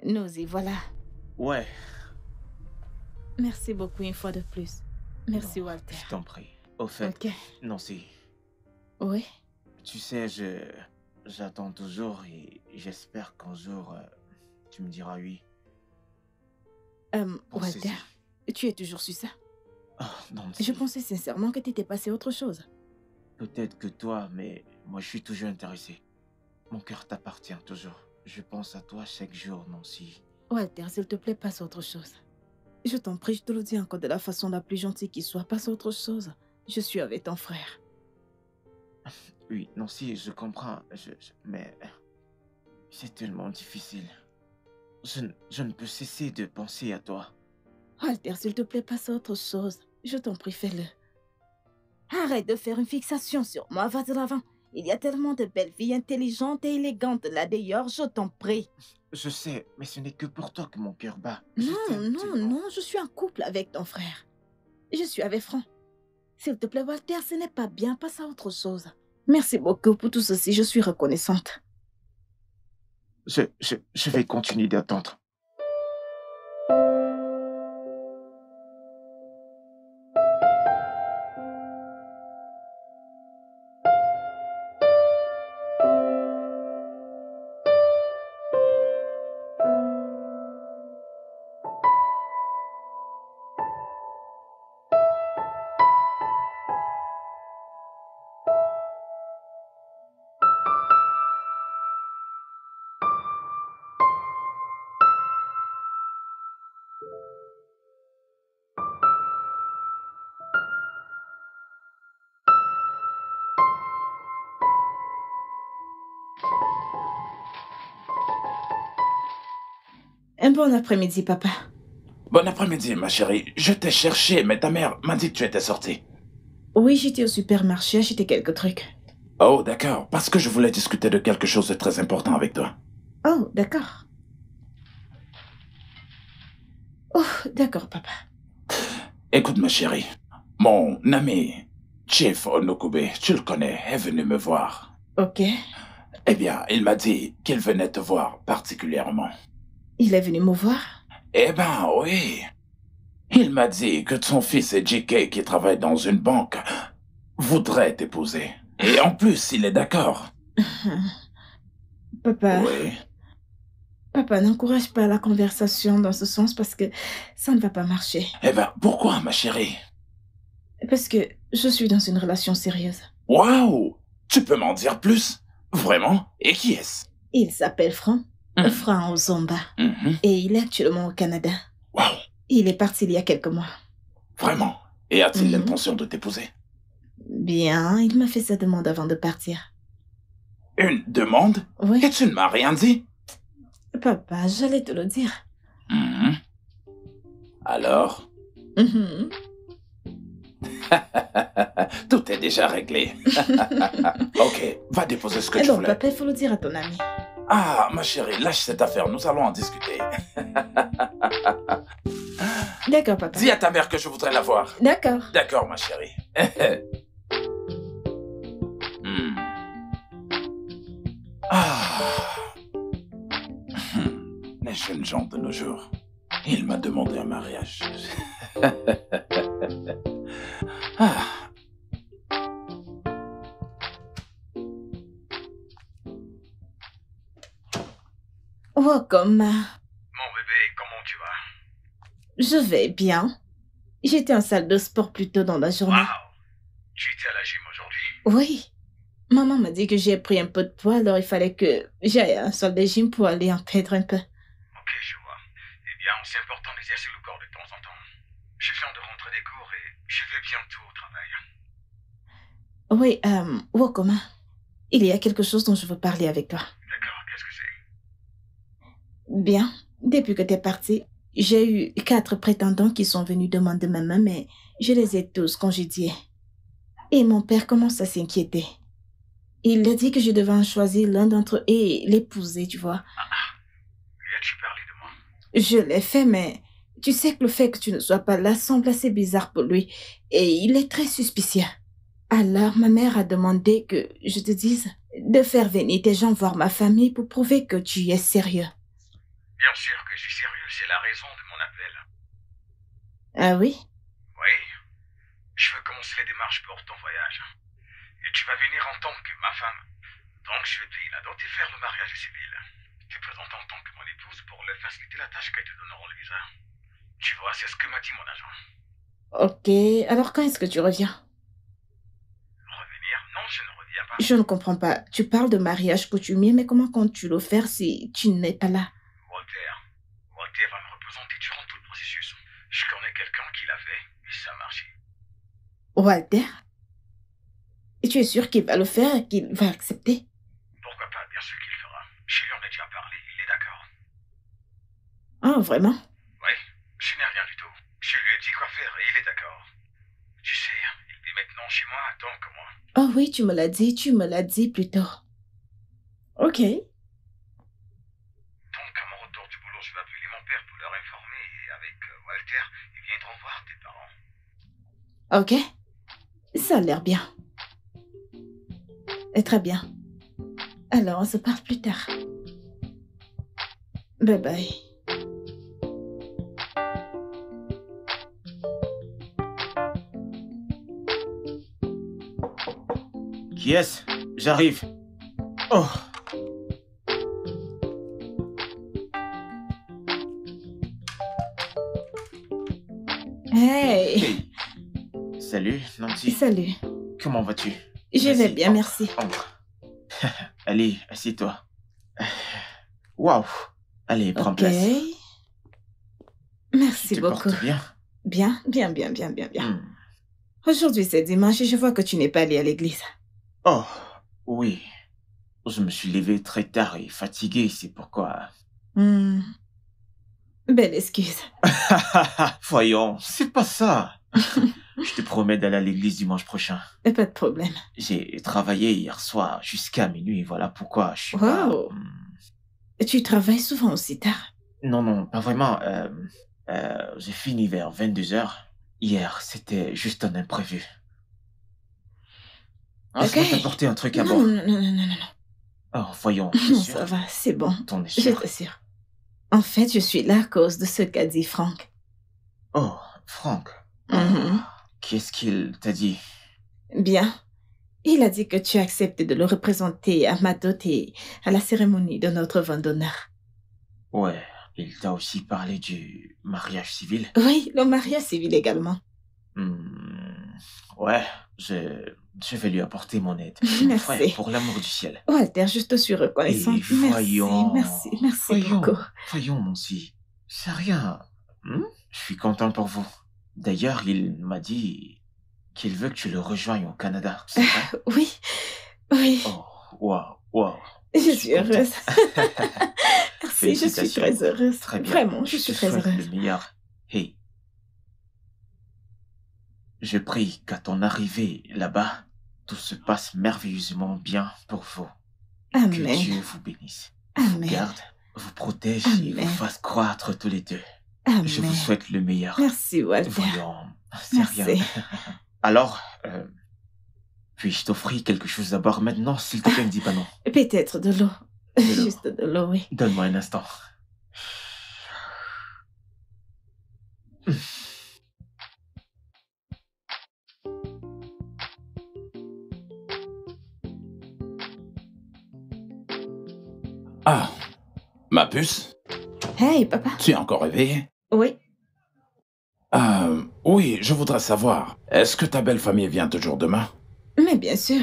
Nous y voilà. Ouais, Merci beaucoup une fois de plus. Merci, non, Walter. je t'en prie. Au fait, Ok. Nancy, Oui? tu sais, j'attends toujours et j'espère qu'un jour, tu me diras oui. Pour Walter, ceci. tu es toujours sur ça? Oh, Nancy, Je pensais sincèrement que t'étais passé à autre chose. peut-être que toi, mais moi je suis toujours intéressé. Mon cœur t'appartient toujours. Je pense à toi chaque jour, Nancy. Walter, s'il te plaît, passe à autre chose. Je t'en prie, je te le dis encore de la façon la plus gentille qui soit. Passe à autre chose. Je suis avec ton frère. Oui, Nancy, je comprends, mais c'est tellement difficile. Je ne peux cesser de penser à toi. Walter, s'il te plaît, passe à autre chose. Je t'en prie, fais-le. Arrête de faire une fixation sur moi, va de l'avant. Il y a tellement de belles filles intelligentes et élégantes là d'ailleurs, je t'en prie. Je sais, mais ce n'est que pour toi que mon cœur bat. Je Non, t'aime non, tellement. non, je suis en couple avec ton frère. Je suis avec Franck. S'il te plaît, Walter, ce n'est pas bien, passe à autre chose. Merci beaucoup pour tout ceci, je suis reconnaissante. Je vais continuer d'attendre. Un bon après-midi, papa. Bon après-midi, ma chérie. Je t'ai cherché, mais ta mère m'a dit que tu étais sortie. Oui, j'étais au supermarché, acheter quelques trucs. Oh, d'accord. Parce que je voulais discuter de quelque chose de très important avec toi. Oh, d'accord. Oh, d'accord, papa. Écoute, ma chérie. Mon ami, Chief Onokube, tu le connais, est venu me voir. Ok. Eh bien, il m'a dit qu'il venait te voir particulièrement. Il est venu me voir? Eh ben, oui. Il m'a dit que son fils et JK, qui travaille dans une banque, voudraient t'épouser. Et en plus, il est d'accord. Papa. Oui. Papa, n'encourage pas la conversation dans ce sens parce que ça ne va pas marcher. Eh ben, pourquoi, ma chérie? Parce que je suis dans une relation sérieuse. Waouh! Tu peux m'en dire plus? Vraiment? Et qui est-ce? Il s'appelle Franck. Franck Ozomba. Et il est actuellement au Canada. Waouh! Il est parti il y a quelques mois. Vraiment? Et a-t-il l'intention de t'épouser? Bien, il m'a fait sa demande avant de partir. Une demande? Oui. Et tu ne m'as rien dit? Papa, j'allais te le dire. Alors? Tout est déjà réglé. Ok, va déposer ce que tu voulais. Papa, il faut le dire à ton ami. Ah, ma chérie, lâche cette affaire, nous allons en discuter. D'accord, papa. Dis à ta mère que je voudrais la voir. D'accord. D'accord, ma chérie. Les jeunes gens de nos jours. Il m'a demandé un mariage. Welcome. Mon bébé, comment tu vas? Je vais bien. J'étais en salle de sport plus tôt dans la journée. Wow! Tu étais à la gym aujourd'hui? Oui. Maman m'a dit que j'ai pris un peu de poids, alors il fallait que j'aille à un salle de gym pour aller en perdre un peu. Ok, je vois. Eh bien, c'est important d'exercer le corps de temps en temps. Je viens de rentrer des cours et je vais bientôt au travail. Oui, Wokoma, il y a quelque chose dont je veux parler avec toi. D'accord, qu'est-ce que c'est? Bien, depuis que t'es parti, j'ai eu 4 prétendants qui sont venus demander ma main, mais je les ai tous congédiés. Et mon père commence à s'inquiéter. Il a dit que je devais en choisir l'un d'entre eux et l'épouser, tu vois. Lui as-tu parlé de moi? Je l'ai fait, mais tu sais que le fait que tu ne sois pas là semble assez bizarre pour lui. Et il est très suspicieux. Alors, ma mère a demandé que je te dise de faire venir des gens voir ma famille pour prouver que tu es sérieux. Bien sûr que je suis sérieux, c'est la raison de mon appel. Ah oui? Oui. Je veux commencer les démarches pour ton voyage. Et tu vas venir en tant que ma femme. Donc je vais payer la dot et faire le mariage civil. Tu présentes en tant que mon épouse pour leur faciliter la tâche qu'ils te donneront le visa. Tu vois, c'est ce que m'a dit mon agent. Ok, alors quand est-ce que tu reviens? Revenir? Non, je ne reviens pas. Je ne comprends pas. Tu parles de mariage coutumier, mais comment comptes-tu le faire si tu n'es pas là? Walter va me représenter durant tout le processus. Je connais quelqu'un qui l'a fait et ça a marché. Walter? Et tu es sûr qu'il va le faire et qu'il va accepter? Pourquoi pas, bien sûr qu'il le fera. Je lui en ai déjà parlé, il est d'accord. Ah, vraiment? Oui, je n'ai rien du tout. Je lui ai dit quoi faire et il est d'accord. Tu sais, il est maintenant chez moi tant que moi. Oh oui, tu me l'as dit plus tôt. Ok. Donc, à mon retour du boulot, je vais appeler mon père pour leur informer et avec Walter, ils viendront voir tes parents. Ok. Ça a l'air bien. Et très bien. Alors, on se parle plus tard. Bye bye. Qui est-ce? J'arrive. Oh. Hey. Salut, Nancy. Salut. Comment vas-tu? Je vais Vas-y, bien, merci. Entre. Allez, assieds-toi. Waouh. Allez, prends Ok. place. Merci Tu te beaucoup. portes bien? Bien. Aujourd'hui, c'est dimanche et je vois que tu n'es pas allé à l'église. Oh, oui. Je me suis levé très tard et fatigué, c'est pourquoi... Belle excuse. Voyons, c'est pas ça. Je te promets d'aller à l'église dimanche prochain. Pas de problème. J'ai travaillé hier soir jusqu'à minuit, voilà pourquoi je suis Wow. Tu travailles souvent aussi tard? Non, non, pas vraiment. J'ai fini vers 22h. Hier, c'était juste un imprévu. Ok. Laisse-moi t'apporter un truc à Non, boire. non, non, non, non, non. Oh, voyons, t'es Non, sûr? ça va, c'est bon. T'en es Je sûr? t'assure. En fait, je suis là à cause de ce qu'a dit Franck. Oh, Franck. Mhm. Qu'est-ce qu'il t'a dit? Bien. Il a dit que tu as accepté de le représenter à ma dot et à la cérémonie de notre vin d'honneur. Ouais, il t'a aussi parlé du mariage civil? Oui, le mariage civil également. Ouais, je vais lui apporter mon aide. Merci. Frère, pour l'amour du ciel. Walter, je te suis reconnaissante. Et voyons, Merci voyons, beaucoup. voyons, mon si. C'est rien. Je suis content pour vous. D'ailleurs, il m'a dit qu'il veut que tu le rejoignes au Canada. C'est vrai? Oui, oui, Oh, waouh. je suis content. heureuse. Merci, je suis Félicitations. très heureuse. Très bien. Vraiment, je suis te très souhaite heureuse. le meilleur. Hey. Je prie qu'à ton arrivée là-bas, tout se passe merveilleusement bien pour vous. Que Amen. Dieu vous bénisse, vous Amen. garde, vous protège et vous Amen. fasse croître tous les deux. Amen. Je vous souhaite le meilleur. Merci, Walter. Voyons, c'est Merci. rien. Alors, puis-je t'offrir quelque chose à boire maintenant, s'il te plaît, ne dis pas non. Peut-être de l'eau. De l'eau. Juste de l'eau, oui. Donne-moi un instant. Ah, ma puce, Hey, papa. tu es encore réveillée? Oui. Oui, je voudrais savoir, est-ce que ta belle famille vient toujours demain? Mais bien sûr.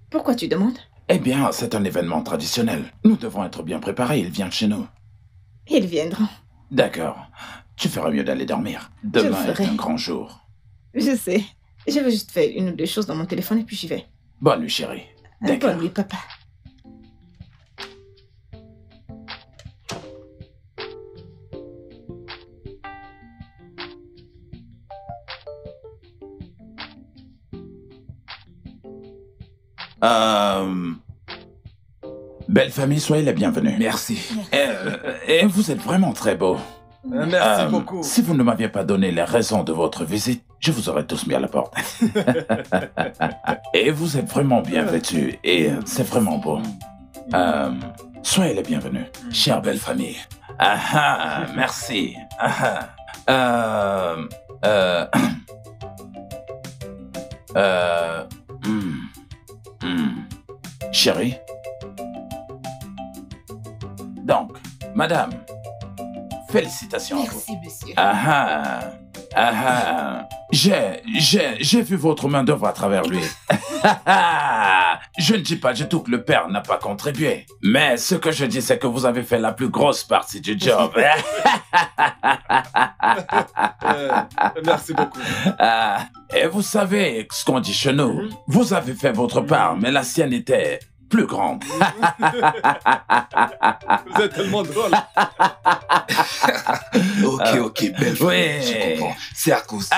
Pourquoi tu demandes? Eh bien, c'est un événement traditionnel. Nous devons être bien préparés, ils viennent chez nous. Ils viendront. D'accord. Tu ferais mieux d'aller dormir. Demain est ferai. un grand jour. Je sais. Je veux juste faire une ou deux choses dans mon téléphone et puis j'y vais. Bonne nuit, chérie. D'accord. Bonne nuit, papa. Belle famille, soyez les bienvenus. Merci. Et vous êtes vraiment très beaux. Merci beaucoup. Si vous ne m'aviez pas donné les raisons de votre visite, je vous aurais tous mis à la porte. Et vous êtes vraiment bien vêtus et c'est vraiment beau. Soyez les bienvenus, chère belle famille. Merci. Chérie. Donc, madame, félicitations à vous. Merci, monsieur. J'ai vu votre main d'œuvre à travers lui. Je ne dis pas du tout que le père n'a pas contribué. Mais ce que je dis, c'est que vous avez fait la plus grosse partie du job. Merci beaucoup. Et vous savez ce qu'on dit chez nous. Vous avez fait votre part, mais la sienne était plus grande. Vous êtes tellement drôle. Ok, belle fille, oui. je comprends. C'est à cause.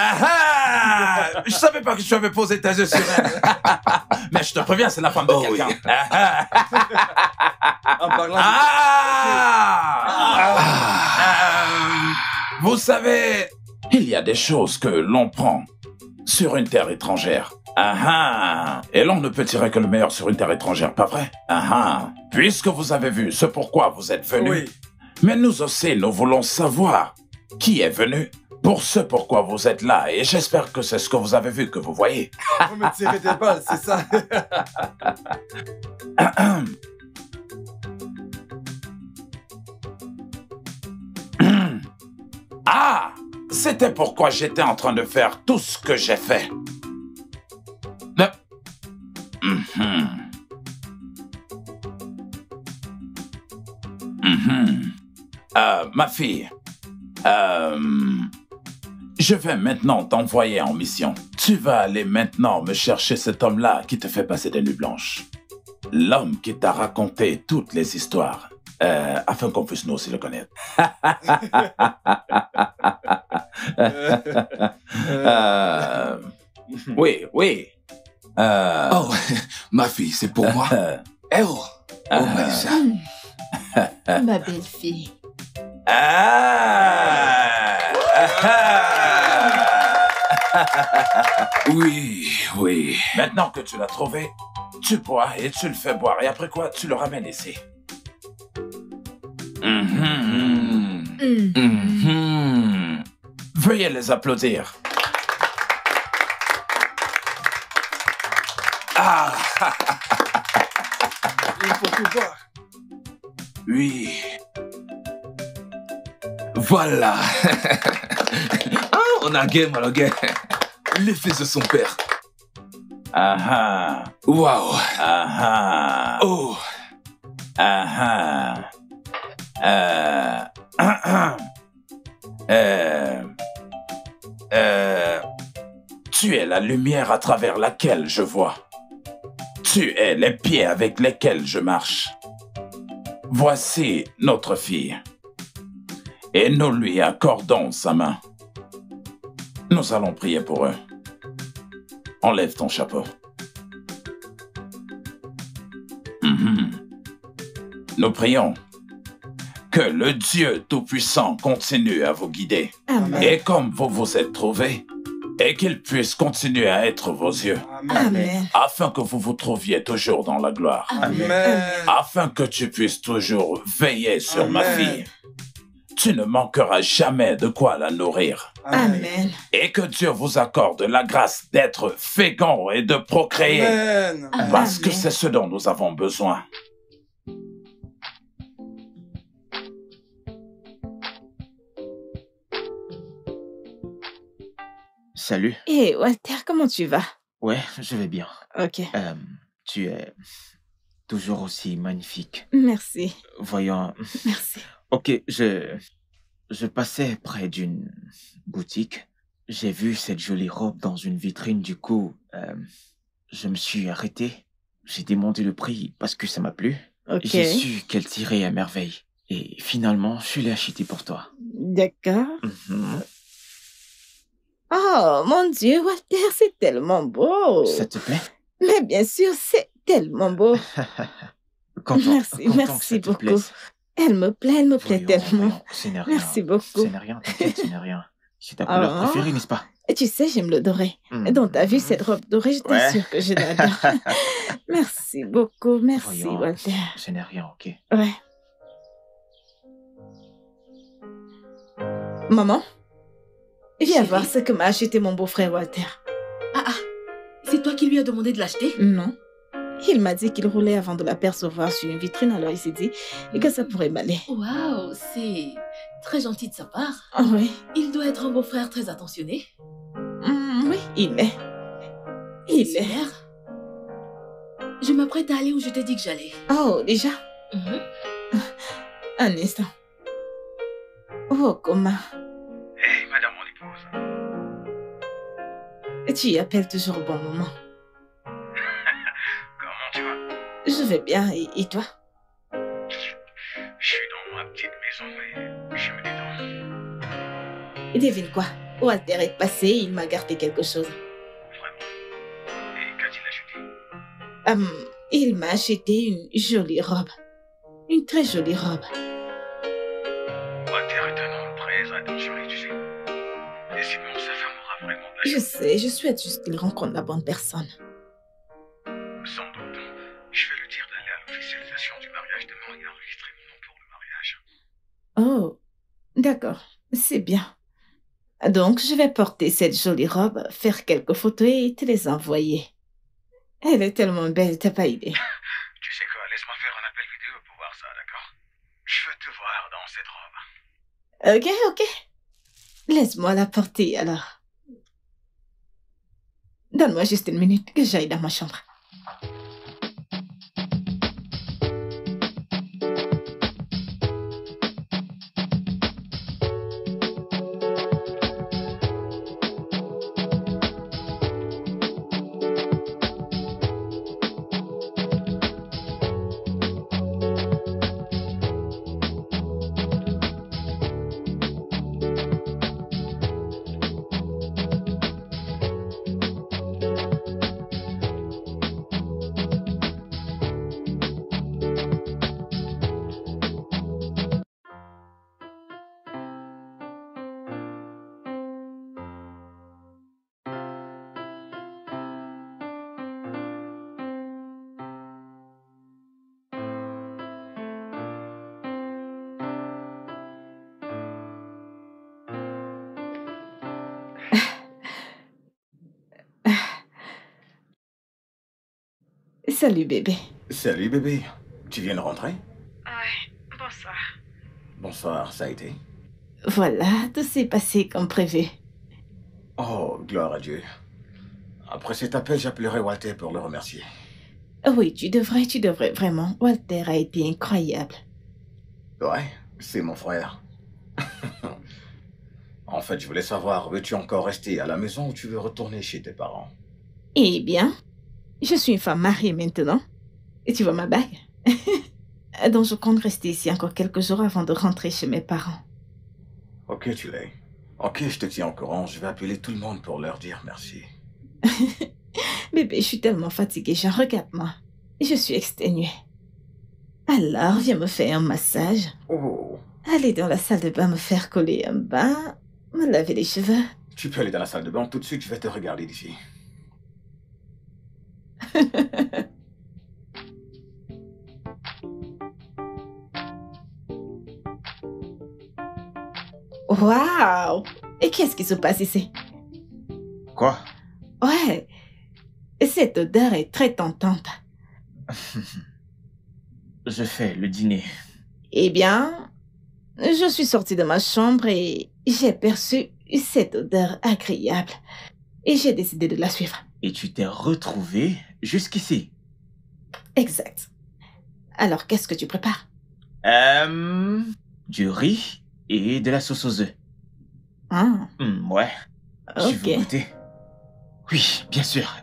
Je savais pas que tu avais posé tes yeux sur elle. Mais je te préviens, c'est la femme de Oh, quelqu'un. oui. En parlant Vous savez, il y a des choses que l'on prend sur une terre étrangère. Et l'on ne peut tirer que le meilleur sur une terre étrangère, pas vrai? Puisque vous avez vu ce pourquoi vous êtes venu, Oui. mais nous aussi, nous voulons savoir qui est venu pour ce pourquoi vous êtes là. Et j'espère que c'est ce que vous avez vu que vous voyez. Vous me tirez des balles, c'est ça. C'était pourquoi j'étais en train de faire tout ce que j'ai fait. Ma fille, je vais maintenant t'envoyer en mission. Tu vas aller maintenant me chercher cet homme-là qui te fait passer des nuits blanches. L'homme qui t'a raconté toutes les histoires. afin qu'on puisse nous aussi le connaître. Oui, oui. Oh, ma fille, c'est pour moi. Eh oh, oh Maïcha. Ma belle-fille. Oui, oui. Maintenant que tu l'as trouvé, tu bois et tu le fais boire. Et après quoi, tu le ramènes ici. Veuillez les applaudir. Ah, Il faut tout voir. oui. Voilà. Ah, on a game, alors, gars. Les fils de son père. Ah Waouh. ah. Oh. Ah Tu es la lumière à travers laquelle je vois. Tu es les pieds avec lesquels je marche. Voici notre fille. Et nous lui accordons sa main. Nous allons prier pour eux. Enlève ton chapeau. Nous prions que le Dieu Tout-Puissant continue à vous guider. Amen. Et comme vous vous êtes trouvés, et qu'il puisse continuer à être vos yeux, Amen. afin que vous vous trouviez toujours dans la gloire, Amen. afin que tu puisses toujours veiller sur ma Amen. fille. Tu ne manqueras jamais de quoi la nourrir. Amen. Et que Dieu vous accorde la grâce d'être fécond et de procréer, Amen. parce que Amen. c'est ce dont nous avons besoin. Salut. Hé, Walter, comment tu vas? Ouais, je vais bien. Ok, Tu es toujours aussi magnifique. merci, Voyons. merci. Ok, je passais près d'une boutique. J'ai vu cette jolie robe dans une vitrine. Du coup, je me suis arrêté. J'ai demandé le prix parce que ça m'a plu. Ok, J'ai su qu'elle tirait à merveille. Et finalement, je l'ai achetée pour toi. d'accord. Mhm. Oh, mon Dieu, Walter, c'est tellement beau. Ça te plaît? Mais bien sûr, c'est tellement beau. Merci, content merci que ça te beaucoup. plaise. Elle me plaît Voyons, tellement. voyons, ce n'est rien. Merci beaucoup. Ce n'est rien, t'inquiète, ce n'est rien. C'est ta couleur Oh. préférée, n'est-ce pas? Et tu sais, j'aime le doré. Mhm. Et donc, t'as vu cette robe dorée, je Ouais. t'assure que je l'adore. Merci beaucoup, merci, Voyons, Walter. ce n'est rien, ok. Ouais. Maman, viens Chérie. voir ce que m'a acheté mon beau-frère Walter. Ah, c'est toi qui lui as demandé de l'acheter? Non. Il m'a dit qu'il roulait avant de l'apercevoir sur une vitrine, alors il s'est dit que ça pourrait m'aller. Waouh, c'est très gentil de sa part. Ah oui. Il doit être un beau-frère très attentionné. Oui, il est. Il est. Super. Je m'apprête à aller où je t'ai dit que j'allais. Oh, déjà? Mhm. Un instant. Oh, comment? Hey, madame mon épouse. Tu y appelles toujours au bon moment. Comment tu vas? Je vais bien, et toi? Je suis dans ma petite maison et je me détends. Et devine quoi? Walter est passé, il m'a gardé quelque chose. Vraiment. Et qu'a-t-il acheté? Il m'a acheté une jolie robe. Une très jolie robe. Walter est un homme très attentionné, tu sais. Et sinon, sa femme aura vraiment de la Je chance. sais, je souhaite juste qu'il rencontre la bonne personne. Sans doute. Je vais lui dire d'aller à l'officialisation du mariage demain et enregistrer mon nom pour le mariage. Oh, d'accord, c'est bien. Donc, je vais porter cette jolie robe, faire quelques photos et te les envoyer. Elle est tellement belle, t'as pas idée. Tu sais quoi, laisse-moi faire un appel vidéo pour voir ça, d'accord? Je veux te voir dans cette robe. Ok. Laisse-moi la porter alors. Donne-moi juste une minute que j'aille dans ma chambre. Salut bébé. Salut bébé. Tu viens de rentrer? Ouais, bonsoir. Bonsoir, ça a été? Voilà, tout s'est passé comme prévu. Oh, gloire à Dieu. Après cet appel, j'appellerai Walter pour le remercier. Oui, tu devrais vraiment. Walter a été incroyable. Ouais, c'est mon frère. En fait, je voulais savoir, veux-tu encore rester à la maison ou tu veux retourner chez tes parents? Eh bien, je suis une femme mariée maintenant. Et tu vois ma bague? Donc je compte rester ici encore quelques jours avant de rentrer chez mes parents. Ok, tu l'es. Ok, je te tiens au courant. Je vais appeler tout le monde pour leur dire merci. Bébé, je suis tellement fatiguée. Genre, regarde-moi. Je suis exténuée. Alors, viens me faire un massage. Oh, Aller dans la salle de bain me faire coller un bain. Me laver les cheveux. tu peux aller dans la salle de bain tout de suite, je vais te regarder d'ici. Waouh! Et qu'est-ce qui se passe ici? Quoi? Ouais, cette odeur est très tentante. Je fais le dîner. Eh bien, je suis sortie de ma chambre et j'ai perçu cette odeur agréable. Et j'ai décidé de la suivre. Et tu t'es retrouvé jusqu'ici. Exact. Alors, qu'est-ce que tu prépares? Du riz et de la sauce aux œufs. Ah, Ouais. Tu veux ok. goûter? Oui, bien sûr.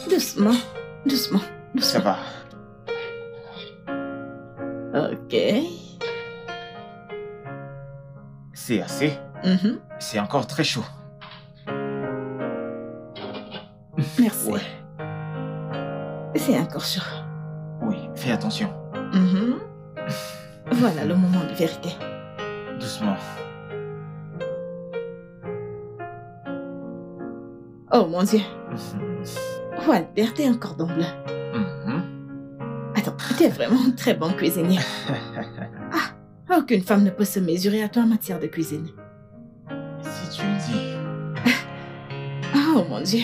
Doucement, doucement, Ça doucement. va. Ok. C'est assez. Mhm. C'est encore très chaud. Merci. Ouais. C'est encore chaud. Oui, fais attention. Mhm. Voilà le moment de vérité. Doucement. Oh mon Dieu. Walter, t'es un cordon bleu. Attends, t'es vraiment un très bon cuisinier. Ah, aucune femme ne peut se mesurer à toi en matière de cuisine. Si tu le dis. Oh mon Dieu.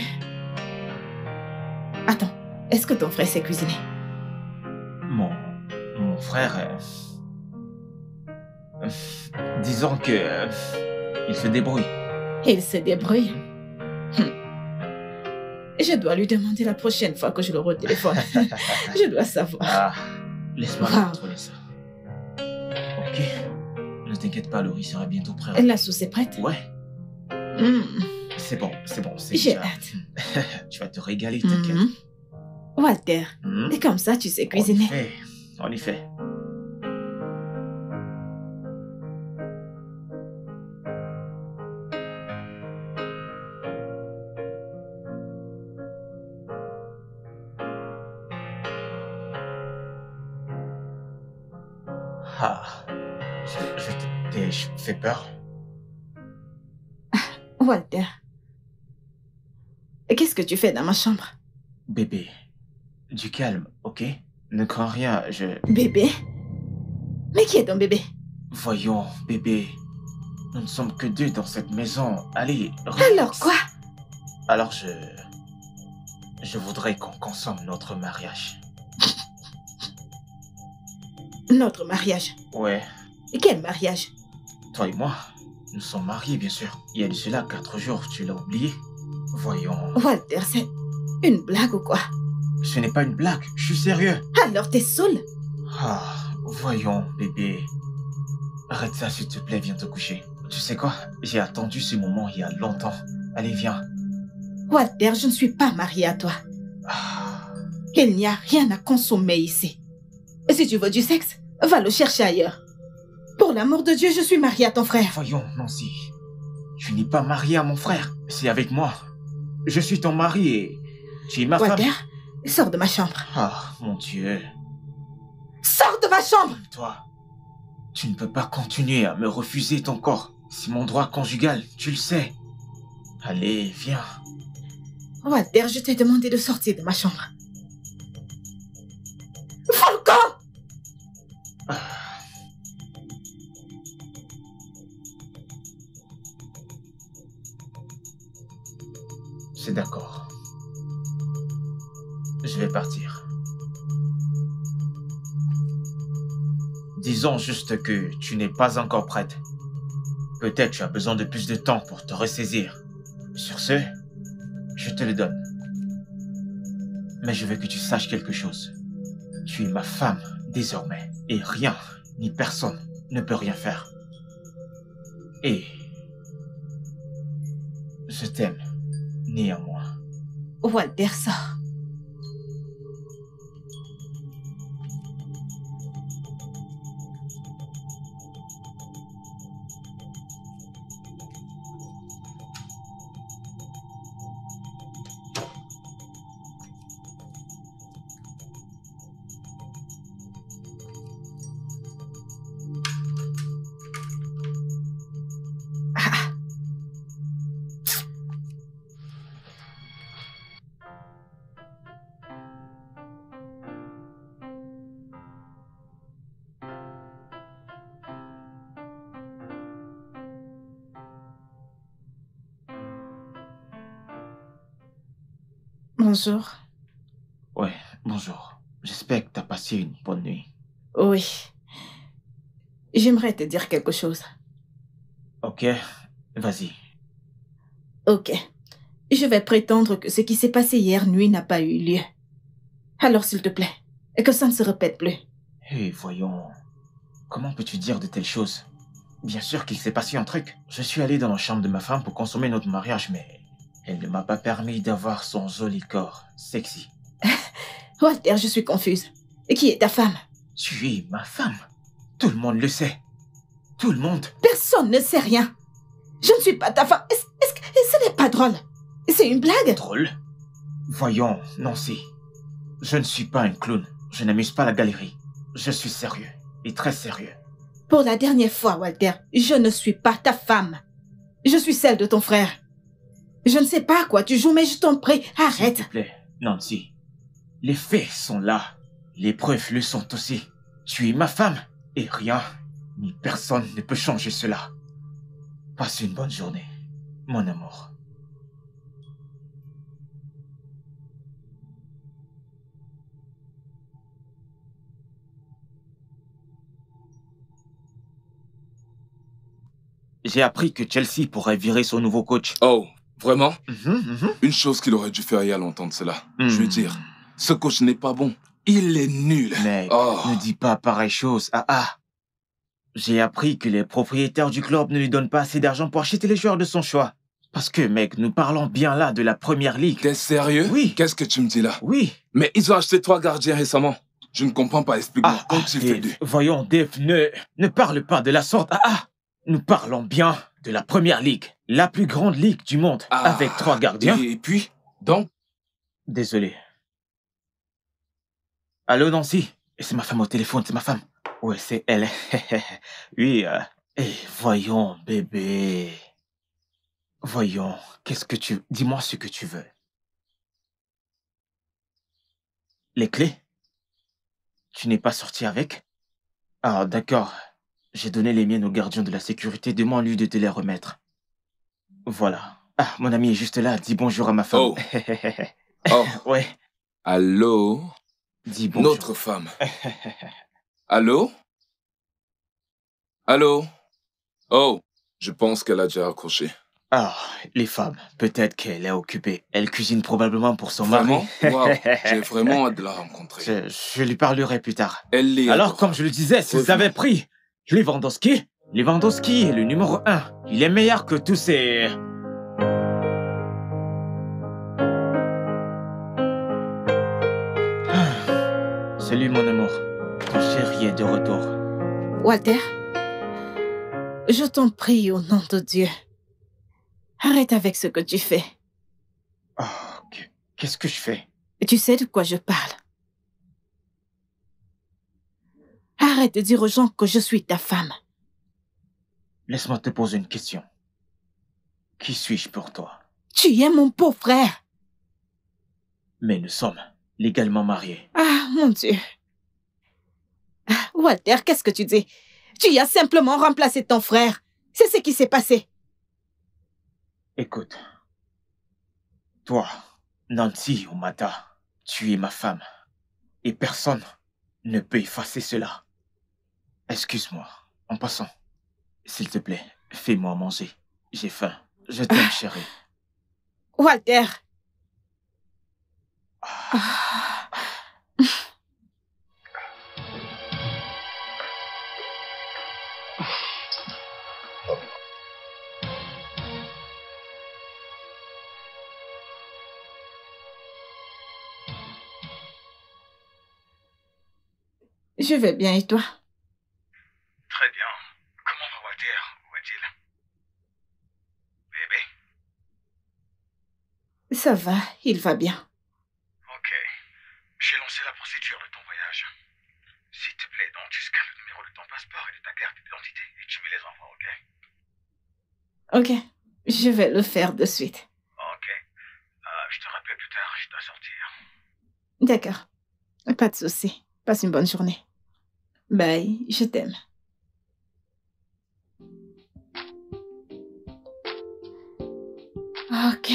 Attends, est-ce que ton frère sait cuisiner? Mon frère... disons que... il se débrouille. Il se débrouille. Je dois lui demander la prochaine fois que je l'aurai au téléphone. Je dois savoir. Ah, laisse-moi Wow. contrôler ça. Ok. Ne t'inquiète pas, le riz sera bientôt prêt. La sauce est prête? Ouais, c'est bon, c'est J'ai déjà... hâte. Tu vas te régaler, t'inquiète. Mhm. Walter, Mhm. et comme ça, tu sais En cuisiner. effet, en effet. Ah, je t'ai fait peur. Walter, qu'est-ce que tu fais dans ma chambre? Bébé, du calme, ok? Ne crains rien, Bébé? Mais qui est ton bébé? Voyons, bébé. Nous ne sommes que deux dans cette maison. Allez, relax. Alors quoi? Alors je voudrais qu'on consomme notre mariage. Notre mariage. Ouais, Quel mariage? toi et moi, nous sommes mariés, bien sûr. Il y a de cela 4 jours, tu l'as oublié? Voyons, Walter, c'est une blague ou quoi? ce n'est pas une blague, je suis sérieux. Alors t'es saoul? Ah, voyons, bébé. Arrête ça, s'il te plaît, viens te coucher. Tu sais quoi? J'ai attendu ce moment il y a longtemps. Allez, viens. Walter, je ne suis pas mariée à toi. Ah, Il n'y a rien à consommer ici. Si tu veux du sexe, va le chercher ailleurs. Pour l'amour de Dieu, je suis mariée à ton frère. voyons, Nancy. Tu n'es pas mariée à mon frère, c'est avec moi. Je suis ton mari et tu es ma Walter, femme. sors de ma chambre. Ah, mon Dieu. Sors de ma chambre! Toi, tu ne peux pas continuer à me refuser ton corps. C'est mon droit conjugal, tu le sais. Allez, viens. Walter, je t'ai demandé de sortir de ma chambre. Volcan! Ah. C'est d'accord. Je vais partir. Disons juste que tu n'es pas encore prête. Peut-être tu as besoin de plus de temps pour te ressaisir. Sur ce, je te le donne. Mais je veux que tu saches quelque chose. Tu es ma femme désormais. Et rien, ni personne, ne peut rien faire. Et je t'aime, néanmoins. Walter, sort. Bonjour. Ouais, bonjour. J'espère que tu as passé une bonne nuit. Oui. J'aimerais te dire quelque chose. Ok, vas-y. Ok. Je vais prétendre que ce qui s'est passé hier nuit n'a pas eu lieu. Alors, s'il te plaît, et que ça ne se répète plus. Hé, voyons. Comment peux-tu dire de telles choses? Bien sûr qu'il s'est passé un truc. Je suis allé dans la chambre de ma femme pour consommer notre mariage, mais elle ne m'a pas permis d'avoir son joli corps sexy. Walter, je suis confuse. Et qui est ta femme? Tu es ma femme. Tout le monde le sait. Tout le monde. Personne ne sait rien. Je ne suis pas ta femme. Est-ce que ce n'est pas drôle? C'est une blague? Drôle? Voyons, Nancy. Je ne suis pas un clown. Je n'amuse pas la galerie. Je suis sérieux. Et très sérieux. Pour la dernière fois, Walter, je ne suis pas ta femme. Je suis celle de ton frère. Je ne sais pas à quoi tu joues, mais je t'en prie, arrête. S'il te plaît, Nancy. Les faits sont là. Les preuves le sont aussi. Tu es ma femme. Et rien, ni personne ne peut changer cela. Passe une bonne journée, mon amour. J'ai appris que Chelsea pourrait virer son nouveau coach. Oh, vraiment? Mhm. Une chose qu'il aurait dû faire il y a longtemps de cela. Je veux dire, ce coach n'est pas bon. Il est nul. Mec, Oh. ne dis pas pareille chose. J'ai appris que les propriétaires du club ne lui donnent pas assez d'argent pour acheter les joueurs de son choix. Parce que, mec, nous parlons bien là de la première ligue. T'es sérieux? Oui. Qu'est-ce que tu me dis là? Oui. Mais ils ont acheté 3 gardiens récemment. Je ne comprends pas, explique-moi. Qu'ont-ils fait Dave, lui? voyons, Dave, ne parle pas de la sorte. Nous parlons bien de la première ligue. La plus grande ligue du monde. Avec 3 gardiens. Et puis, donc? Désolé. Allô, Nancy? C'est ma femme au téléphone, c'est ma femme. Ouais, c'est elle. Oui, voyons, bébé. Voyons, dis-moi ce que tu veux. Les clés? Tu n'es pas sorti avec? Ah, d'accord. J'ai donné les miennes au gardien de la sécurité. Demande-lui de te les remettre. Voilà. Mon ami est juste là. Dis bonjour à ma femme. Oh. Oh. Ouais. Allô? Dis bonjour. Notre femme. Allô? Allô? Oh, je pense qu'elle a déjà accroché. Les femmes. Peut-être qu'elle est occupée. Elle cuisine probablement pour son Vraiment? mari. Wow, j'ai vraiment hâte de la rencontrer. Je lui parlerai plus tard. Elle est Alors, adorable. comme je le disais, s'ils avaient pris Lewandowski est le numéro 1. Il est meilleur que tous ces... Salut, mon amour. Ton chéri est de retour. Walter, je t'en prie au nom de Dieu. Arrête avec ce que tu fais. Qu'est-ce que je fais? Tu sais de quoi je parle. Arrête de dire aux gens que je suis ta femme. Laisse-moi te poser une question. Qui suis-je pour toi? Tu es mon beau-frère. Mais nous sommes légalement mariés. Ah, mon Dieu. Walter, qu'est-ce que tu dis? Tu as simplement remplacé ton frère. C'est ce qui s'est passé. Écoute, Toi, Nancy Omata, tu es ma femme. Et personne ne peut effacer cela. Excuse-moi. En passant, s'il te plaît, fais-moi manger. J'ai faim. Je t'aime, chérie. Walter. Je vais bien et toi? Très bien. Comment va Walter? Où est-il? Bébé? Ça va, il va bien. Ok. J'ai lancé la procédure de ton voyage. S'il te plaît, donc, tu scannes le numéro de ton passeport et de ta carte d'identité et tu me les envoies, ok? Ok, je vais le faire de suite. Ok. Je te rappelle plus tard, je dois sortir. D'accord. Pas de souci. Passe une bonne journée. Bye, je t'aime. Ok.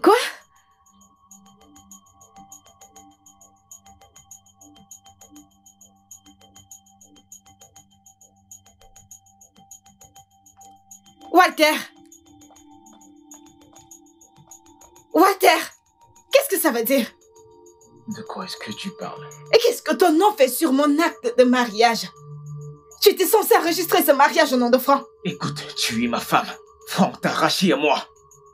Quoi? Walter! Walter! Qu'est-ce que ça veut dire? De quoi est-ce que tu parles? Et qu'est-ce que ton nom fait sur mon acte de mariage? Tu étais censé enregistrer ce mariage au nom de Franck. Écoute, tu es ma femme. Franck t'a arraché à moi.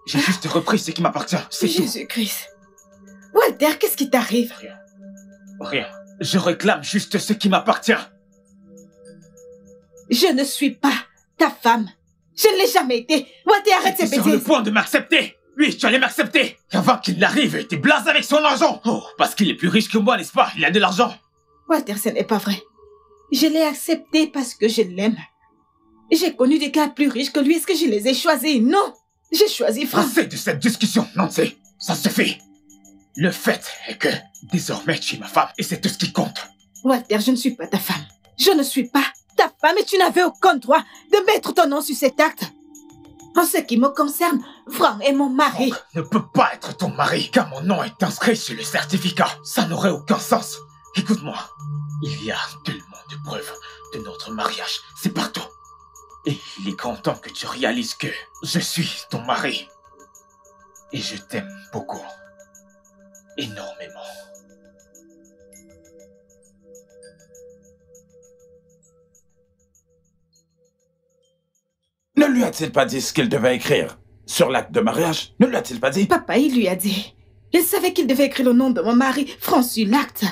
J'ai juste repris ce qui m'appartient, c'est tout. Jésus-Christ. Walter, qu'est-ce qui t'arrive? Rien. Rien. Je réclame juste ce qui m'appartient. Je ne suis pas ta femme. Je ne l'ai jamais été. Walter, arrête ces Tu es sur le bêtises. point de m'accepter. Oui, tu allais m'accepter. Avant qu'il n'arrive, tu blases avec son argent. Oh, parce qu'il est plus riche que moi, n'est-ce pas? Il a de l'argent. Walter, ce n'est pas vrai. Je l'ai accepté parce que je l'aime. J'ai connu des gars plus riches que lui. Est-ce que je les ai choisis? Non. J'ai choisi Franck. Assez de cette discussion, Nancy. Ça suffit. Le fait est que, désormais, tu es ma femme et c'est tout ce qui compte. Walter, je ne suis pas ta femme. Je ne suis pas ta femme et tu n'avais aucun droit de mettre ton nom sur cet acte. En ce qui me concerne, Franck est mon mari. Franck ne peut pas être ton mari, car mon nom est inscrit sur le certificat. Ça n'aurait aucun sens. Écoute-moi, il y a tellement de preuves de notre mariage. C'est partout. Et il est grand temps que tu réalises que je suis ton mari. Et je t'aime beaucoup. Énormément. Ne lui a-t-il pas dit ce qu'il devait écrire sur l'acte de mariage? Ne lui a-t-il pas dit? Papa, il lui a dit. Il savait qu'il devait écrire le nom de mon mari, Franck, sur l'acte.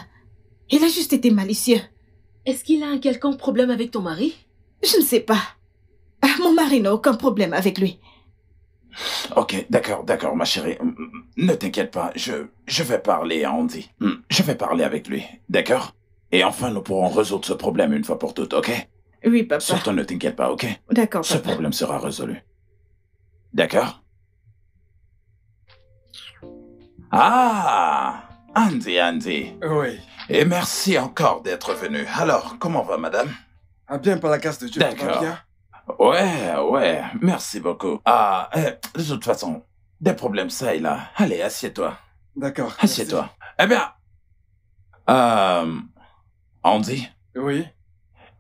Il a juste été malicieux. Est-ce qu'il a un quelconque problème avec ton mari? Je ne sais pas. Mon mari n'a aucun problème avec lui. Ok, d'accord, ma chérie. Ne t'inquiète pas, je vais parler à Andy. Je vais parler avec lui, d'accord? Et enfin, nous pourrons résoudre ce problème une fois pour toutes, ok? Oui, papa. Surtout ne t'inquiète pas, ok? D'accord, Ce papa. problème sera résolu. D'accord? Ah! Andy. Oui. Et merci encore d'être venu. Alors, comment va, madame? Ah, bien, par la grâce de Dieu, tout va D'accord. bien. Ouais, merci beaucoup. De toute façon, des problèmes ça et là. Allez, assieds-toi. D'accord. Assieds-toi. Eh bien, Andy, Oui.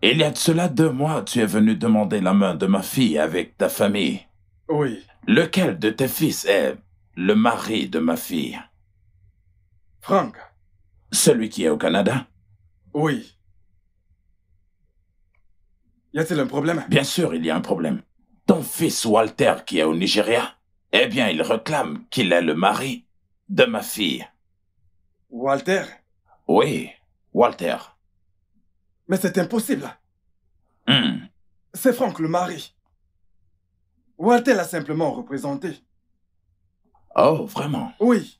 il y a de cela 2 mois, tu es venu demander la main de ma fille avec ta famille. Oui. Lequel de tes fils est le mari de ma fille? Franck. Celui qui est au Canada? Oui. Y a-t-il un problème? Bien sûr, il y a un problème. Ton fils Walter qui est au Nigeria, eh bien, il réclame qu'il est le mari de ma fille. Walter? Oui, Walter. Mais c'est impossible. Hmm. C'est Franck le mari. Walter l'a simplement représenté. Oh, vraiment? Oui.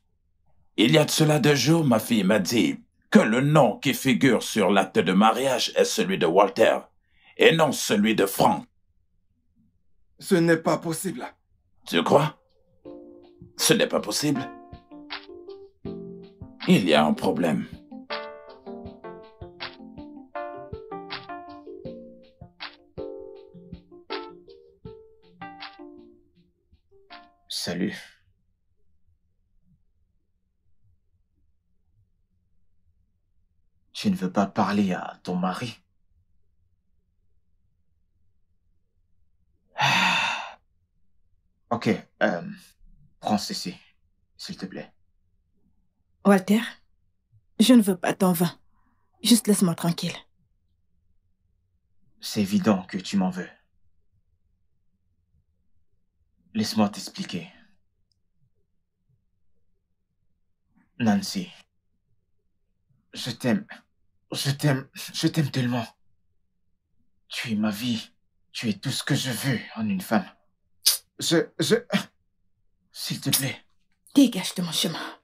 Il y a de cela 2 jours, ma fille m'a dit que le nom qui figure sur l'acte de mariage est celui de Walter et non celui de Franck. Ce n'est pas possible. Tu crois? Ce n'est pas possible. Il y a un problème. Salut. Tu ne veux pas parler à ton mari? Ok, prends ceci, s'il te plaît. Walter, je ne veux pas ton vin. Juste laisse-moi tranquille. C'est évident que tu m'en veux. Laisse-moi t'expliquer. Nancy, je t'aime. Je t'aime tellement. Tu es ma vie. Tu es tout ce que je veux en une femme. S'il te plaît. Dégage de mon chemin.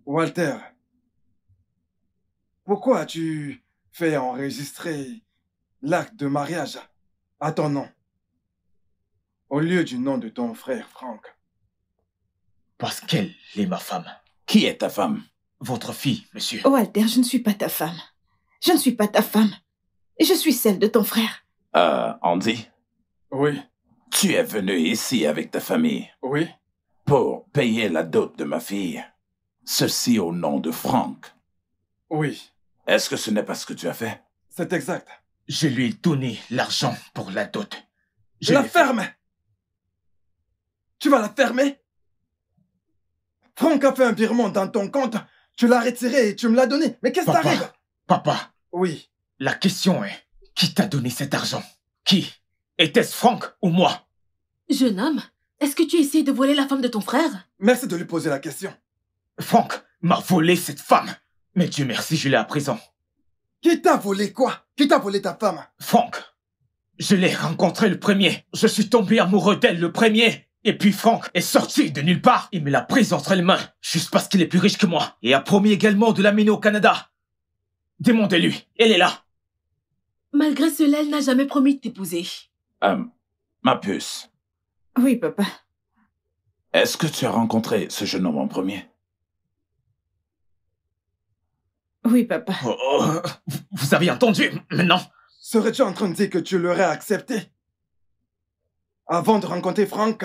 Walter, pourquoi as-tu fait enregistrer l'acte de mariage à ton nom, au lieu du nom de ton frère Frank? Parce qu'elle est ma femme. Qui est ta femme? Votre fille, monsieur. Walter, je ne suis pas ta femme. Je ne suis pas ta femme. Je suis celle de ton frère. Andy? Oui, Tu es venu ici avec ta famille oui, pour payer la dot de ma fille. Ceci au nom de Frank. oui, Est-ce que ce n'est pas ce que tu as fait? c'est exact. Je lui ai donné l'argent pour la dot. Je La l'ai fait. ferme! Tu vas la fermer? Franck a fait un virement dans ton compte, tu l'as retiré et tu me l'as donné. Mais qu'est-ce qui t'arrive? Papa, Oui, la question est, qui t'a donné cet argent? Qui? Était-ce Frank ou moi? Jeune homme, est-ce que tu essaies de voler la femme de ton frère? merci de lui poser la question. Frank m'a volé cette femme. Mais Dieu merci, je l'ai à présent. Qui t'a volé quoi? Qui t'a volé ta femme? Frank, je l'ai rencontré le premier. Je suis tombé amoureux d'elle le premier. Et puis Frank est sorti de nulle part. Il me l'a prise entre les mains, juste parce qu'il est plus riche que moi. Et a promis également de l'amener au Canada. Demandez-lui, elle est là. Malgré cela, elle n'a jamais promis de t'épouser. Ma puce, Oui, papa. est-ce que tu as rencontré ce jeune homme en premier? Oui, papa. Vous avez entendu, maintenant? Serais-tu en train de dire que tu l'aurais accepté avant de rencontrer Franck?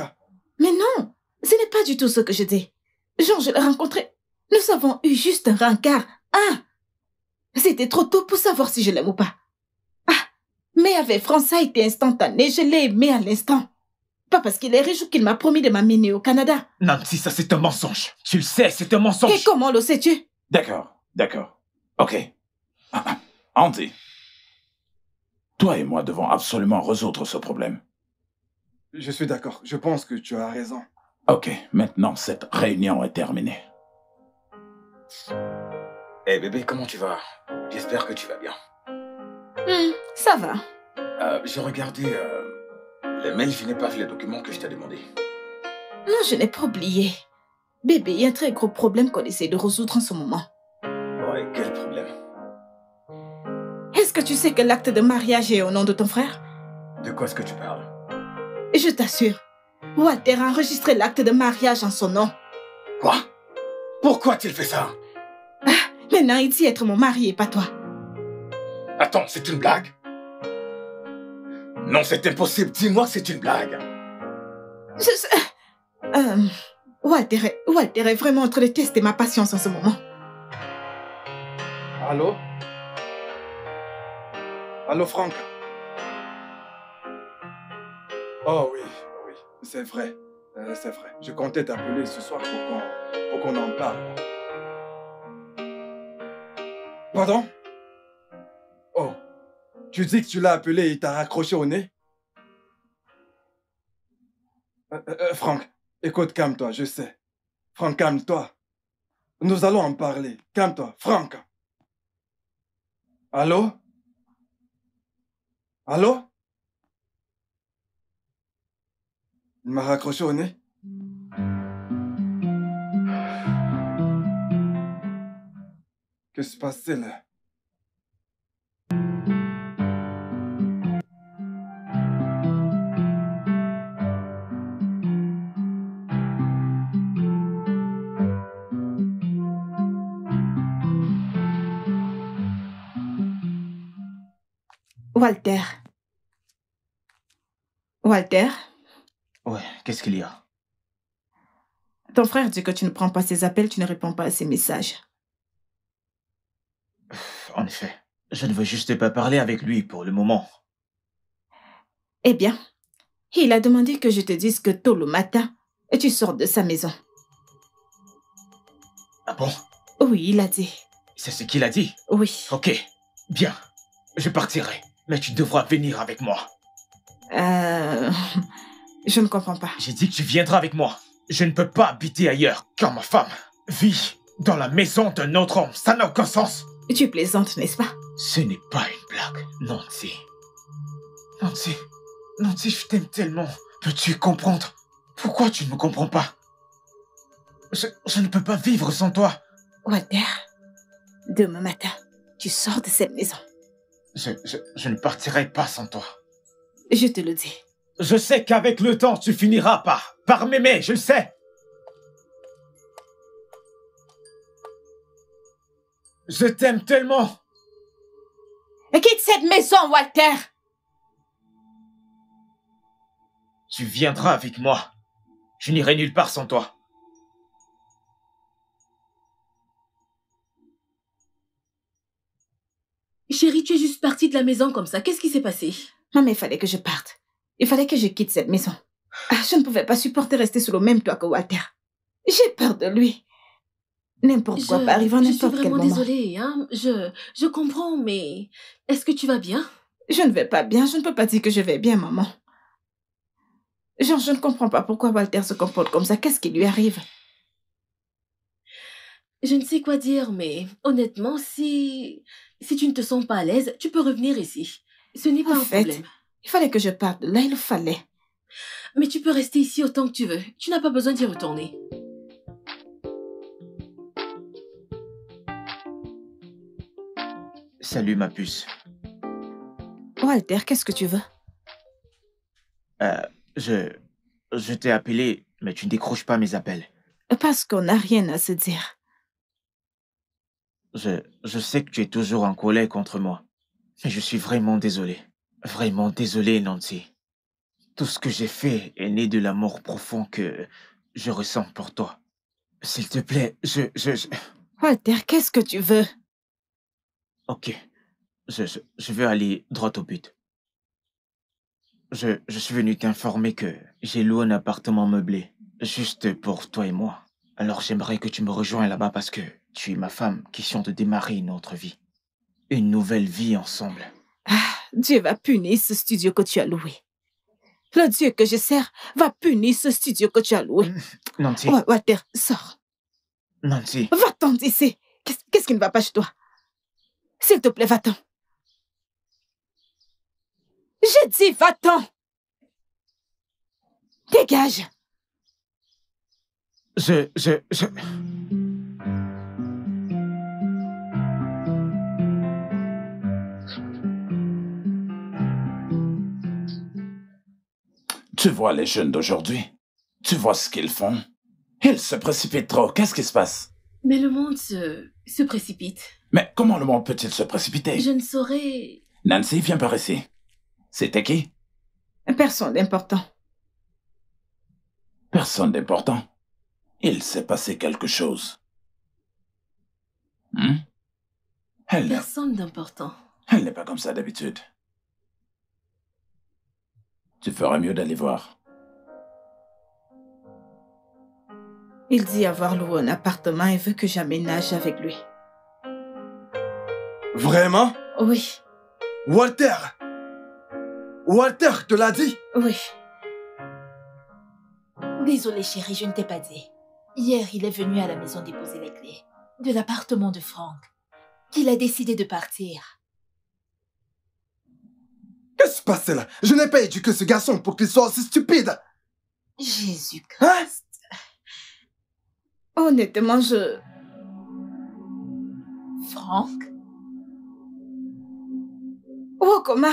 Mais non, ce n'est pas du tout ce que je dis. Jean, je l'ai rencontré. Nous avons eu juste un rencard. C'était trop tôt pour savoir si je l'aime ou pas. Mais avec France, ça a été instantané. Je l'ai aimé à l'instant. Pas parce qu'il est riche ou qu'il m'a promis de m'amener au Canada. Nancy, ça c'est un mensonge. Tu le sais, c'est un mensonge. Et comment le sais-tu? D'accord. Ok. Andy, toi et moi devons absolument résoudre ce problème. Je suis d'accord, je pense que tu as raison. Ok, maintenant cette réunion est terminée. Eh bébé, comment tu vas? J'espère que tu vas bien. Ça va. J'ai regardé les mails, je n'ai pas vu les documents que je t'ai demandé. Non, je n'ai pas oublié. Bébé, il y a un très gros problème qu'on essaie de résoudre en ce moment. Ouais, quel problème? Est-ce que tu sais que l'acte de mariage est au nom de ton frère? De quoi est-ce que tu parles? Je t'assure, Walter a enregistré l'acte de mariage en son nom. Quoi? Pourquoi a-t-il fait ça? Maintenant, il dit être mon mari et pas toi. Attends, c'est une blague? Non, c'est impossible. Dis-moi que c'est une blague. Walter est vraiment en train de tester ma patience en ce moment. Allô? Allô, Franck? Oh oui, c'est vrai. C'est vrai. Je comptais t'appeler ce soir pour qu'on en parle. Pardon? Oh, tu dis que tu l'as appelé et il t'a raccroché au nez? Franck, écoute, calme-toi, je sais. Franck, calme-toi. Nous allons en parler. Calme-toi, Franck. Allô? Allô? Il m'a raccroché au nez. Que se passe-t-il? Walter. Walter, Ouais, qu'est-ce qu'il y a? ton frère dit que tu ne prends pas ses appels, tu ne réponds pas à ses messages. En effet, je ne veux juste pas parler avec lui pour le moment. Eh bien, il a demandé que je te dise que tôt le matin, tu sors de sa maison. Ah bon? Oui, il a dit. C'est ce qu'il a dit? Oui. Ok, bien. Je partirai, mais tu devras venir avec moi. Je ne comprends pas. J'ai dit que tu viendras avec moi. Je ne peux pas habiter ailleurs quand ma femme vit dans la maison d'un autre homme. Ça n'a aucun sens. Tu plaisantes, n'est-ce pas? Ce n'est pas une blague, Nancy. Nancy, Nancy, je t'aime tellement. Peux-tu comprendre? Pourquoi tu ne me comprends pas? Je ne peux pas vivre sans toi. Walter, demain matin, tu sors de cette maison. Je ne partirai pas sans toi. Je te le dis. Je sais qu'avec le temps, tu finiras par m'aimer, je le sais. Je t'aime tellement. Quitte cette maison, Walter! Tu viendras avec moi. Je n'irai nulle part sans toi. Chérie, tu es juste partie de la maison comme ça. Qu'est-ce qui s'est passé? Non, mais il fallait que je parte. Il fallait que je quitte cette maison. Je ne pouvais pas supporter rester sous le même toit que Walter. J'ai peur de lui. N'importe quoi peut arriver à n'importe quel moment. Je suis vraiment désolée, hein. Je comprends, mais est-ce que tu vas bien? Je ne vais pas bien. Je ne peux pas dire que je vais bien, maman. Genre, je ne comprends pas pourquoi Walter se comporte comme ça. Qu'est-ce qui lui arrive? Je ne sais quoi dire, mais honnêtement, si tu ne te sens pas à l'aise, tu peux revenir ici. Ce n'est pas un problème. Il fallait que je parte de là, il le fallait. Mais tu peux rester ici autant que tu veux. Tu n'as pas besoin d'y retourner. Salut, ma puce. Walter, qu'est-ce que tu veux? Je t'ai appelé, mais tu ne décroches pas mes appels. Parce qu'on n'a rien à se dire. Je sais que tu es toujours en colère contre moi. Mais je suis vraiment désolé. Vraiment désolé, Nancy. Tout ce que j'ai fait est né de l'amour profond que je ressens pour toi. S'il te plaît, Walter, qu'est-ce que tu veux? Ok. Je veux aller droit au but. Je suis venu t'informer que j'ai loué un appartement meublé, juste pour toi et moi. Alors j'aimerais que tu me rejoignes là-bas parce que tu es ma femme, question de démarrer une autre vie. Une nouvelle vie ensemble. Ah, Dieu va punir ce studio que tu as loué. Le Dieu que je sers va punir ce studio que tu as loué. Nancy. Ouais, Walter, sors. Nancy. Va-t'en d'ici. Qu'est-ce qui ne va pas chez toi? S'il te plaît, va-t'en. J'ai dit va-t'en. Dégage. Tu vois les jeunes d'aujourd'hui? Tu vois ce qu'ils font? Ils se précipitent trop. Qu'est-ce qui se passe? Mais le monde se précipite. Mais comment le monde peut-il se précipiter? Je ne saurais... Nancy, viens par ici. C'était qui? Personne d'important. Personne d'important. Il s'est passé quelque chose. Personne d'important. Elle n'est pas comme ça d'habitude. Tu ferais mieux d'aller voir. Il dit avoir loué un appartement et veut que j'aménage avec lui. Vraiment? Oui. Walter! Walter te l'a dit? Oui. Désolée, chérie, je ne t'ai pas dit. Hier, il est venu à la maison déposer les clés de l'appartement de Franck, qu'il a décidé de partir. Qu'est-ce qui se passe là? Je n'ai pas éduqué ce garçon pour qu'il soit aussi stupide. Jésus-Christ. Hein? Honnêtement, je... Franck? Oh, comment?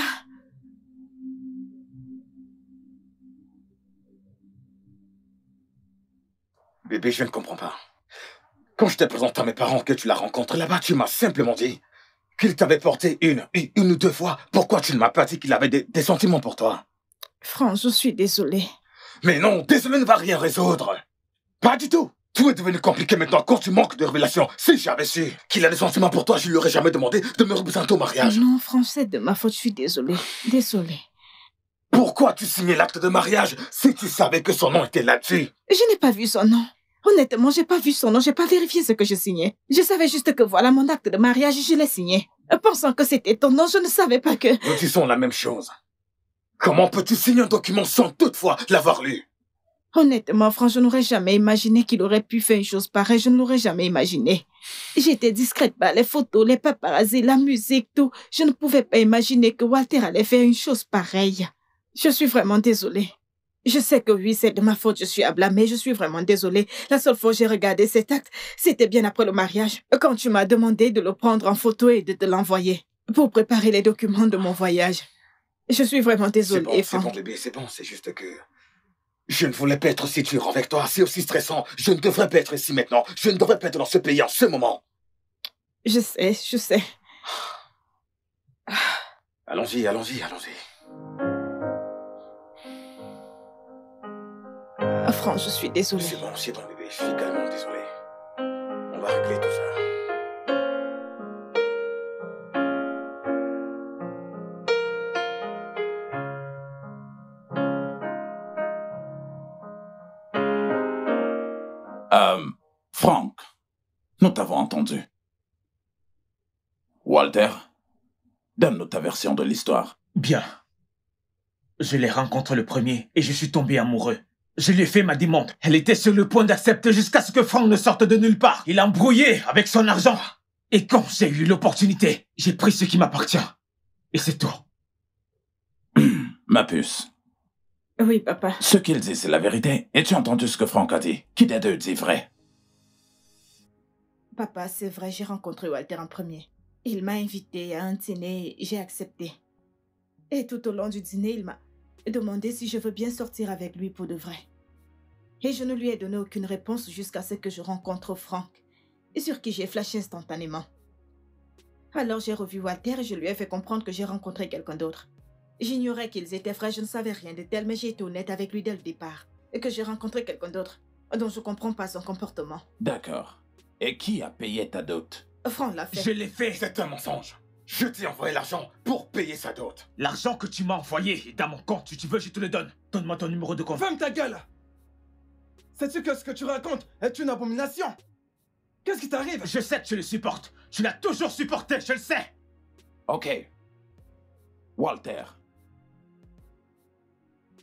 Bébé, je ne comprends pas. Quand je t'ai présenté à mes parents que tu l'as rencontré là-bas, tu m'as simplement dit qu'il t'avait porté une ou deux fois. Pourquoi tu ne m'as pas dit qu'il avait des sentiments pour toi? Franck, je suis désolée. Mais non, désolé ne va rien résoudre. Pas du tout. Tout est devenu compliqué maintenant quand tu manques de révélation. Si j'avais su qu'il a des sentiments pour toi, je lui aurais jamais demandé de me représenter au mariage. Non, Franck, c'est de ma faute, je suis désolée. Désolée. Pourquoi tu signais l'acte de mariage si tu savais que son nom était là-dessus? Je n'ai pas vu son nom. Honnêtement, j'ai pas vu son nom, j'ai pas vérifié ce que je signais. Je savais juste que voilà mon acte de mariage, je l'ai signé. Pensant que c'était ton nom, je ne savais pas que... Nous disons la même chose. Comment peux-tu signer un document sans toutefois l'avoir lu? Honnêtement, Franck, je n'aurais jamais imaginé qu'il aurait pu faire une chose pareille. Je ne l'aurais jamais imaginé. J'étais discrète par les photos, les paparazzis, la musique, tout. Je ne pouvais pas imaginer que Walter allait faire une chose pareille. Je suis vraiment désolée. Je sais que oui, c'est de ma faute, je suis à blâmer, je suis vraiment désolée. La seule fois que j'ai regardé cet acte, c'était bien après le mariage, quand tu m'as demandé de le prendre en photo et de te l'envoyer pour préparer les documents de mon voyage. Je suis vraiment désolée, C'est bon, bébé, c'est bon, c'est juste que... Je ne voulais pas être aussi dur avec toi, c'est aussi stressant. Je ne devrais pas être ici maintenant. Je ne devrais pas être dans ce pays en ce moment. Je sais, je sais. Allons-y, allons-y, allons-y. Franck, je suis désolée. C'est bon, bébé, je suis également désolé. On va régler tout ça. Franck, nous t'avons entendu. Walter, donne-nous ta version de l'histoire. Bien. Je l'ai rencontré le premier et je suis tombé amoureux. Je lui ai fait ma demande. Elle était sur le point d'accepter jusqu'à ce que Franck ne sorte de nulle part. Il a embrouillé avec son argent. Et quand j'ai eu l'opportunité, j'ai pris ce qui m'appartient. Et c'est tout. Ma puce. Oui, papa. Ce qu'il dit, c'est la vérité. Et tu as entendu ce que Franck a dit. Qui des deux dit vrai? Papa, c'est vrai, j'ai rencontré Walter en premier. Il m'a invité à un dîner et j'ai accepté. Et tout au long du dîner, il m'a demandé si je veux bien sortir avec lui pour de vrai. Et je ne lui ai donné aucune réponse jusqu'à ce que je rencontre Franck, sur qui j'ai flashé instantanément. Alors j'ai revu Walter et je lui ai fait comprendre que j'ai rencontré quelqu'un d'autre. J'ignorais qu'ils étaient frères, je ne savais rien de tel, mais j'ai été honnête avec lui dès le départ. Et que j'ai rencontré quelqu'un d'autre, dont je ne comprends pas son comportement. D'accord. Et qui a payé ta dot? Franck l'a fait. Je l'ai fait. C'est un mensonge. Je t'ai envoyé l'argent pour payer sa dot. L'argent que tu m'as envoyé est dans mon compte. Si tu veux, je te le donne. Donne-moi ton numéro de compte. Ferme ta gueule! Sais-tu que ce que tu racontes est une abomination? Qu'est-ce qui t'arrive? Je sais que tu le supportes. Tu l'as toujours supporté, je le sais. Ok. Walter.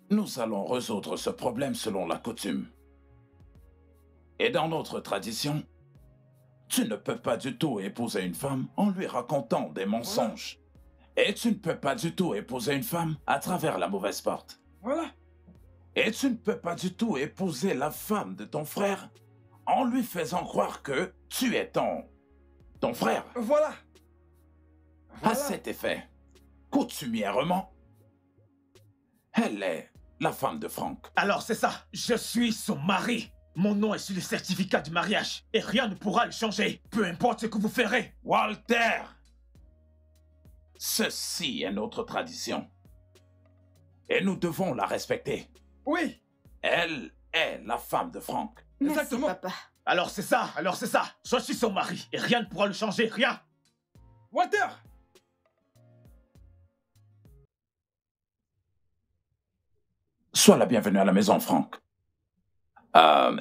Nous allons résoudre ce problème selon la coutume. Et dans notre tradition, tu ne peux pas du tout épouser une femme en lui racontant des mensonges. Et tu ne peux pas du tout épouser une femme à travers la mauvaise porte. Voilà. Et tu ne peux pas du tout épouser la femme de ton frère en lui faisant croire que tu es ton frère. Voilà. À cet effet, coutumièrement, elle est la femme de Franck. Alors c'est ça. Je suis son mari. Mon nom est sur le certificat du mariage. Et rien ne pourra le changer. Peu importe ce que vous ferez. Walter! Ceci est notre tradition. Et nous devons la respecter. Oui. Elle est la femme de Franck. Merci, Exactement. papa. Alors c'est ça. Je suis son mari. Et rien ne pourra le changer. Rien. Walter! Sois la bienvenue à la maison, Franck.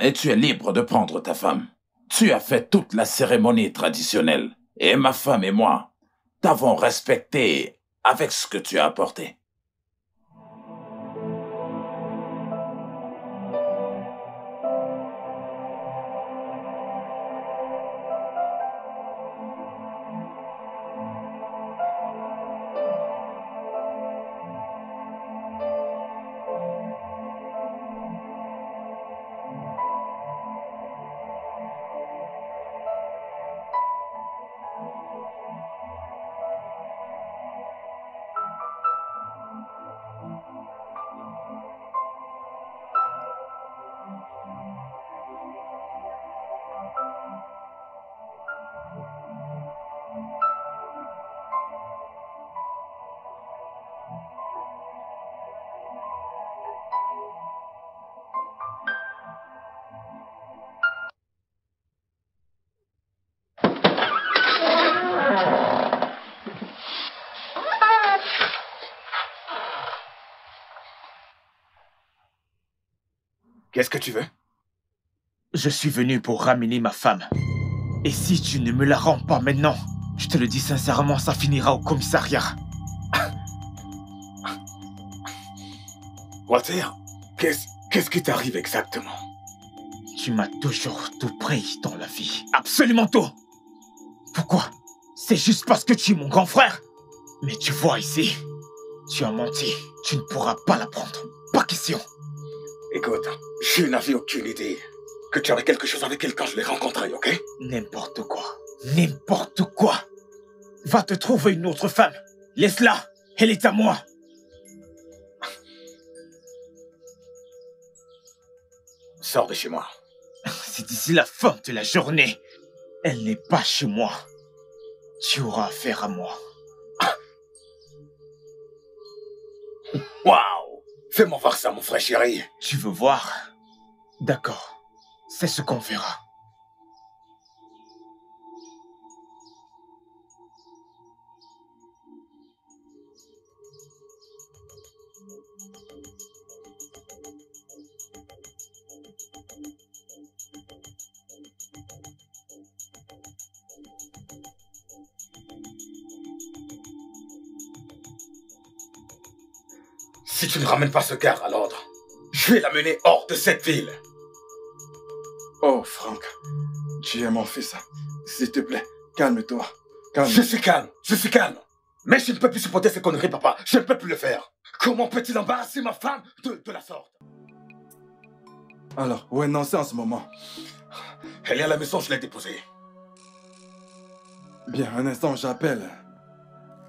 Et tu es libre de prendre ta femme. Tu as fait toute la cérémonie traditionnelle. Et ma femme et moi t'avons respecté avec ce que tu as apporté. Qu'est-ce que tu veux? Je suis venu pour ramener ma femme. Et si tu ne me la rends pas maintenant, je te le dis sincèrement, ça finira au commissariat. Walter, qu'est-ce qui t'arrive exactement? Tu m'as toujours tout pris dans la vie. Absolument tout. Pourquoi? C'est juste parce que tu es mon grand frère. Mais tu vois ici, tu as menti. Tu ne pourras pas la prendre. Pas question. Écoute, je n'avais aucune idée que tu avais quelque chose avec elle quand je l'ai rencontrée, ok? N'importe quoi. N'importe quoi. Va te trouver une autre femme. Laisse-la. Elle est à moi. Sors de chez moi. C'est d'ici la fin de la journée. Elle n'est pas chez moi. Tu auras affaire à moi. Waouh! Fais-moi voir ça, mon frère chéri. Tu veux voir? D'accord. C'est ce qu'on verra. Si tu ne ramènes pas ce gars à l'ordre, je vais l'amener hors de cette ville. Oh, Frank, tu es mon fils. S'il te plaît, calme-toi. Calme. Je suis calme. Mais je ne peux plus supporter ces conneries, papa. Je ne peux plus le faire. Comment peut-il embarrasser ma femme de la sorte? Alors, où est Nancy en ce moment? Elle est à la maison, je l'ai déposée. Bien, un instant, j'appelle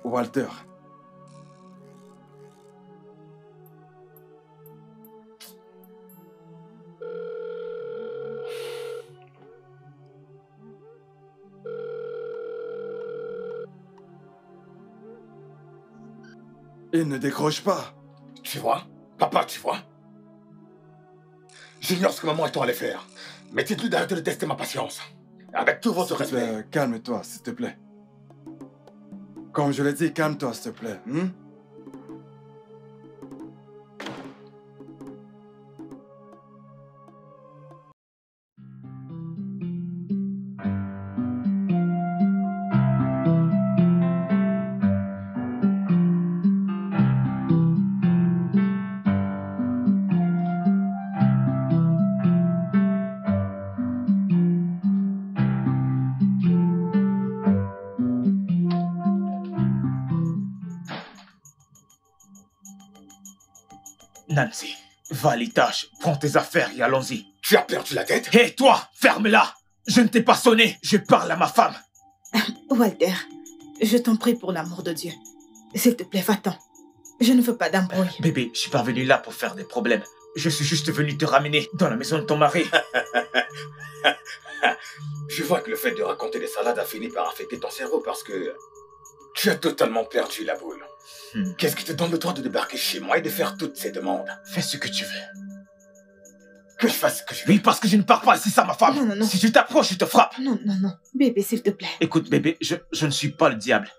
Walter. Il ne décroche pas. Tu vois? Papa, tu vois? J'ignore ce que maman et toi allaient faire. Mais dites-lui d'arrêter de tester ma patience. Avec tout votre respect. Calme-toi, s'il te plaît. Comme je l'ai dit, calme-toi, s'il te plaît. Nancy, va à l'étage, prends tes affaires et allons-y. Tu as perdu la tête? Hé, toi, ferme-la. Je ne t'ai pas sonné, je parle à ma femme. Walter, je t'en prie pour l'amour de Dieu. S'il te plaît, va-t'en. Je ne veux pas d'embrouille. Bébé, je suis pas venu là pour faire des problèmes. Je suis juste venu te ramener dans la maison de ton mari. Je vois que le fait de raconter des salades a fini par affecter ton cerveau parce que tu as totalement perdu la boule. Qu'est-ce qui te donne le droit de débarquer chez moi et de faire toutes ces demandes? Fais ce que tu veux. Que je fasse ce que je veux? Oui, parce que je ne parle pas ici, ça, ma femme. Non. Si tu t'approches, je te frappe. Non. Bébé, s'il te plaît. Écoute, bébé, je ne suis pas le diable.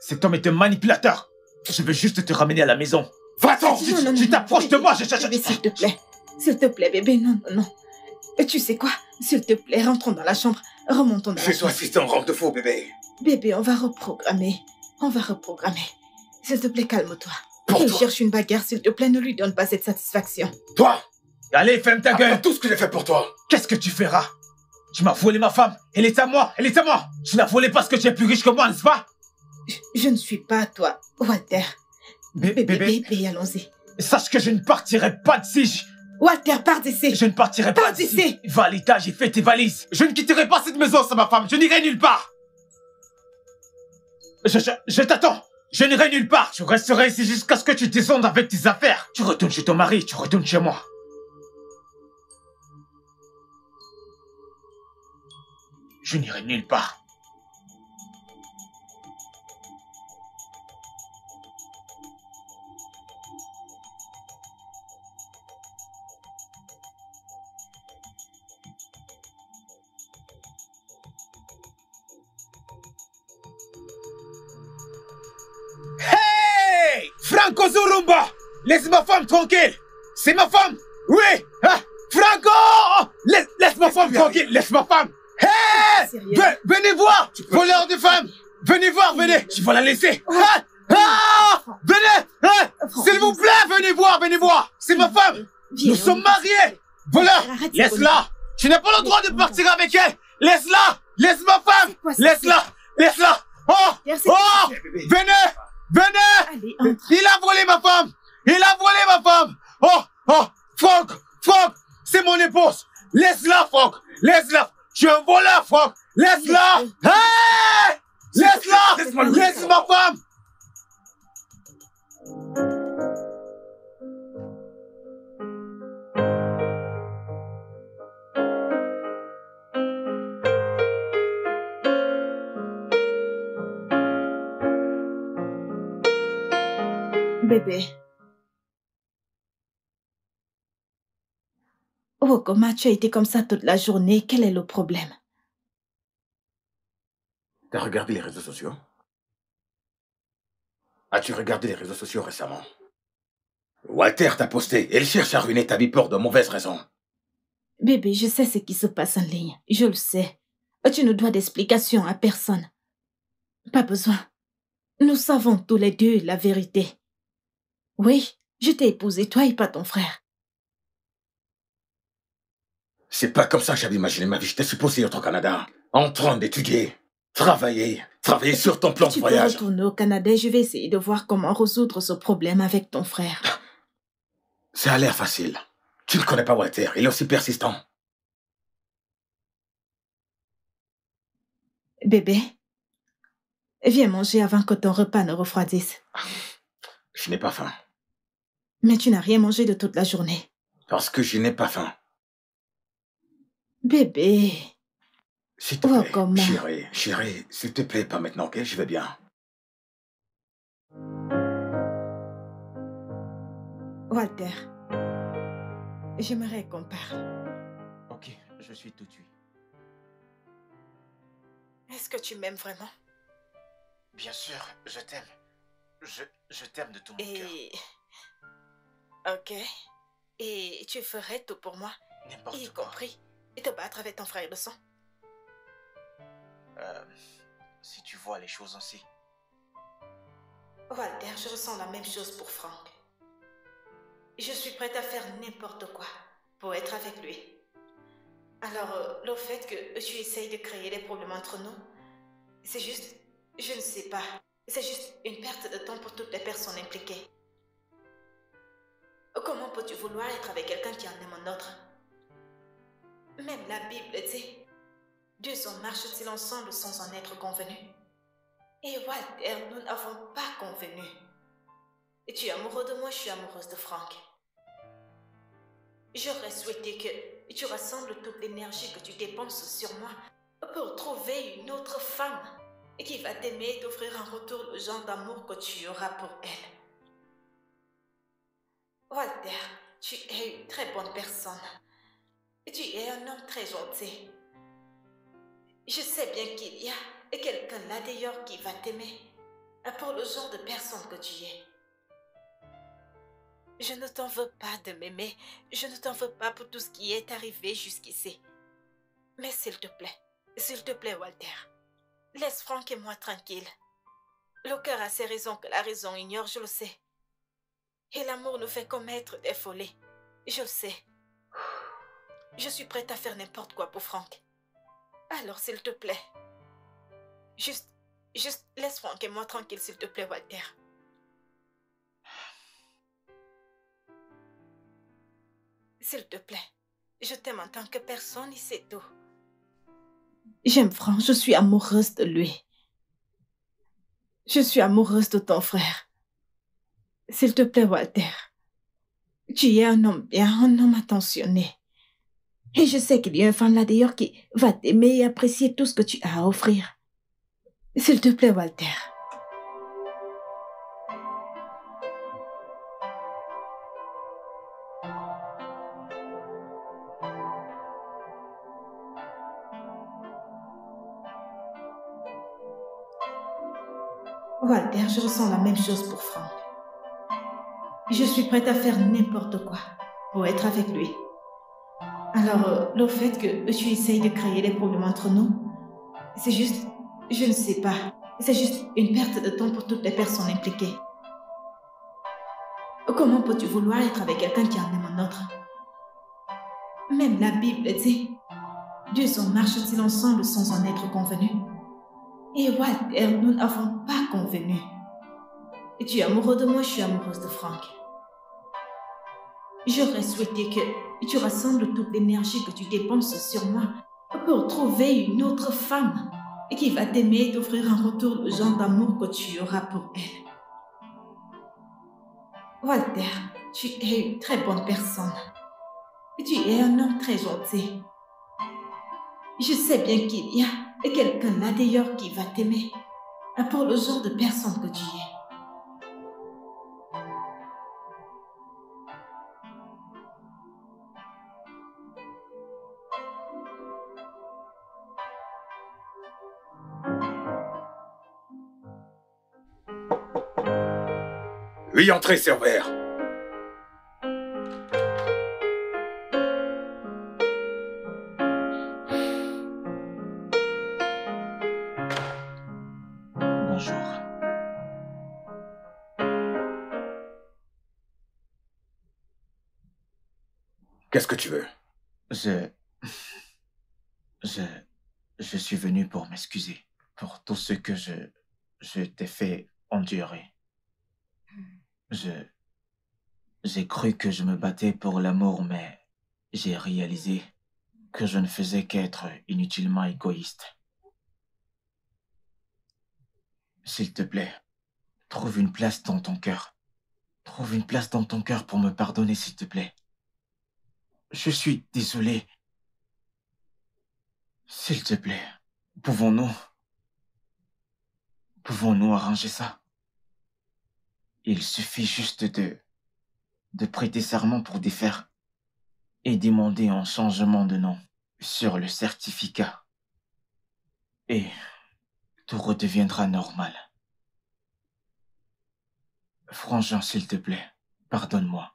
Cet homme est un manipulateur. Je veux juste te ramener à la maison. Va-t'en! Si tu t'approches de moi, Bébé, s'il te plaît. S'il te plaît, bébé, non. Et tu sais quoi? S'il te plaît, rentrons dans la chambre. Remontons dans la chambre. Fais-toi assister en robe de faux, bébé. Bébé, on va reprogrammer. S'il te plaît, calme-toi. Pour Il toi. cherche une bagarre, s'il te plaît, ne lui donne pas cette satisfaction. Toi! Allez, ferme ta gueule. Après tout ce que j'ai fait pour toi. Qu'est-ce que tu feras? Tu m'as volé ma femme. Elle est à moi. Tu l'as volée parce que tu es plus riche que moi, n'est-ce pas? Je ne suis pas toi, Walter. Bébé, allons-y. Sache que je ne partirai pas d'ici. Walter, pars d'ici. Je ne partirai pas Pars d'ici. d'ici. Va à l'étage et fais tes valises. Je ne quitterai pas cette maison sans ma femme. Je n'irai nulle part. Je t'attends. Je n'irai nulle part. Je resterai ici jusqu'à ce que tu descendes avec tes affaires. Tu retournes chez ton mari. Tu retournes chez moi. Je n'irai nulle part. Hey! Franco Zurumba! Laisse ma femme tranquille! C'est ma femme! Oui! Ah! Franco! tranquille, laisse ma femme. Hé! Venez voir! Voleur de femmes! Venez voir, venez! Je vais la laisser! Venez! S'il vous plaît, venez voir! C'est ma femme! Nous sommes mariés! Voleur! Laisse-la! Tu n'as pas le droit de partir avec elle! Laisse-la! Laisse ma femme! Laisse-la! Laisse-la! Oh! Venez! Il a volé ma femme! Oh! Franck! C'est mon épouse! Laisse-la, Franck! Laisse-la! Tu es un voleur, Franck! Laisse-la! Hey! Laisse-la! Laisse ma femme! Bébé. Oh, comment tu as été comme ça toute la journée? Quel est le problème? T'as regardé les réseaux sociaux? As-tu regardé les réseaux sociaux récemment? Walter t'a posté. Il cherche à ruiner ta vie pour de mauvaises raisons. Bébé, je sais ce qui se passe en ligne. Je le sais. Tu ne dois d'explications à personne. Pas besoin. Nous savons tous les deux la vérité. Oui, je t'ai épousé, toi et pas ton frère. C'est pas comme ça que j'avais imaginé ma vie. J'étais supposé être au Canada, en train d'étudier, travailler sur ton plan de voyage. Tu peux retourner au Canada et je vais essayer de voir comment résoudre ce problème avec ton frère. Ça a l'air facile. Tu ne connais pas Walter, il est aussi persistant. Bébé, viens manger avant que ton repas ne refroidisse. Je n'ai pas faim. Mais tu n'as rien mangé de toute la journée. Parce que je n'ai pas faim. Bébé. S'il te plaît, chérie, s'il te plaît, pas maintenant, ok? Je vais bien. Walter, j'aimerais qu'on parle. Ok, je suis tout de suite. Est-ce que tu m'aimes vraiment? Bien sûr, je t'aime. Je t'aime de tout mon cœur. Ok. Et tu ferais tout pour moi? N'importe quoi. Y compris te battre avec ton frère de sang? Si tu vois les choses ainsi. Walter, je ressens la même chose pour Franck. Je suis prête à faire n'importe quoi pour être avec lui. Alors, le fait que tu essayes de créer des problèmes entre nous, c'est juste, je ne sais pas, c'est juste une perte de temps pour toutes les personnes impliquées. Comment peux-tu vouloir être avec quelqu'un qui en aime un autre? Même la Bible dit, deux hommes marchent-ils ensemble sans en être convenus? Et Walter, nous n'avons pas convenu. Et tu es amoureux de moi, je suis amoureuse de Franck. J'aurais souhaité que tu rassembles toute l'énergie que tu dépenses sur moi pour trouver une autre femme qui va t'aimer et t'offrir en retour le genre d'amour que tu auras pour elle. Walter, tu es une très bonne personne. Tu es un homme très gentil. Je sais bien qu'il y a quelqu'un là d'ailleurs qui va t'aimer pour le genre de personne que tu es. Je ne t'en veux pas de m'aimer. Je ne t'en veux pas pour tout ce qui est arrivé jusqu'ici. Mais s'il te plaît, Walter, laisse Franck et moi tranquilles. Le cœur a ses raisons que la raison ignore, je le sais. Et l'amour nous fait commettre des folies. Je le sais. Je suis prête à faire n'importe quoi pour Franck. Alors, s'il te plaît. Juste laisse Franck et moi tranquille, s'il te plaît, Walter. S'il te plaît. Je t'aime en tant que personne et c'est tout. J'aime Franck, je suis amoureuse de lui. Je suis amoureuse de ton frère. S'il te plaît, Walter. Tu es un homme bien, un homme attentionné. Et je sais qu'il y a une femme là d'ailleurs qui va t'aimer et apprécier tout ce que tu as à offrir. S'il te plaît, Walter. Walter, je ressens la même chose pour Franck. Je suis prête à faire n'importe quoi pour être avec lui. Alors, le fait que tu essayes de créer des problèmes entre nous, c'est juste, je ne sais pas, c'est juste une perte de temps pour toutes les personnes impliquées. Comment peux-tu vouloir être avec quelqu'un qui en aime un autre? Même la Bible dit, deux hommes marchent-ils ensemble sans en être convenus? Et Walter, nous n'avons pas convenu. Et tu es amoureux de moi, je suis amoureuse de Frank. J'aurais souhaité que tu rassembles toute l'énergie que tu dépenses sur moi pour trouver une autre femme qui va t'aimer et t'offrir en retour le genre d'amour que tu auras pour elle. Walter, tu es une très bonne personne. Tu es un homme très gentil. Je sais bien qu'il y a quelqu'un là d'ailleurs qui va t'aimer pour le genre de personne que tu es. Oui, entrez, serveur. Bonjour. Qu'est-ce que tu veux? Je suis venu pour m'excuser pour tout ce que je t'ai fait endurer. J'ai cru que je me battais pour l'amour, mais j'ai réalisé que je ne faisais qu'être inutilement égoïste. S'il te plaît, trouve une place dans ton cœur. Trouve une place dans ton cœur pour me pardonner, s'il te plaît. Je suis désolé. S'il te plaît, pouvons-nous arranger ça? Il suffit juste de prêter serment pour défaire et demander un changement de nom sur le certificat. Et tout redeviendra normal. Frangin, s'il te plaît, pardonne-moi.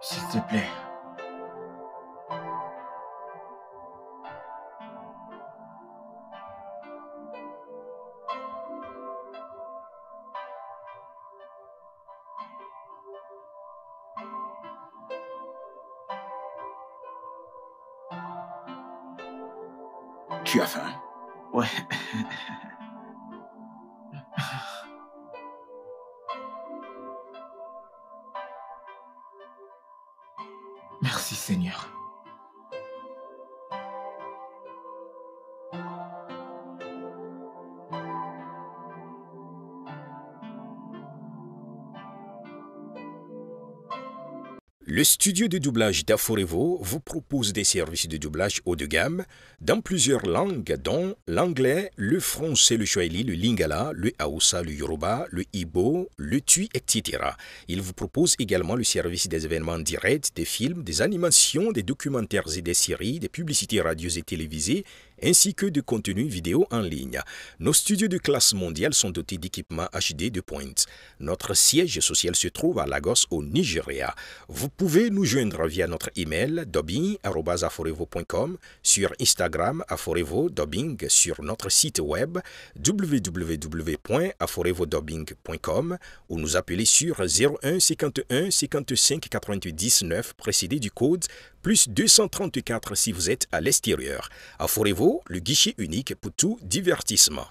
S'il te plaît. Tu as faim? Ouais. Merci, Seigneur. Le studio de doublage d'Aforevo vous propose des services de doublage haut de gamme dans plusieurs langues dont l'anglais, le français, le swahili, le lingala, le hausa, le yoruba, le igbo, le tui, etc. Il vous propose également le service des événements directs, des films, des animations, des documentaires et des séries, des publicités radio et télévisées, ainsi que de contenus vidéo en ligne. Nos studios de classe mondiale sont dotés d'équipements HD de pointe. Notre siège social se trouve à Lagos, au Nigeria. Vous pouvez nous joindre via notre email dubbing@aforevo.com, sur Instagram Aforevo Dubbing, sur notre site web www.aforevodubbing.com ou nous appeler sur 01 51 55 88 19 précédé du code plus 234 si vous êtes à l'extérieur. Aforevo, le guichet unique pour tout divertissement.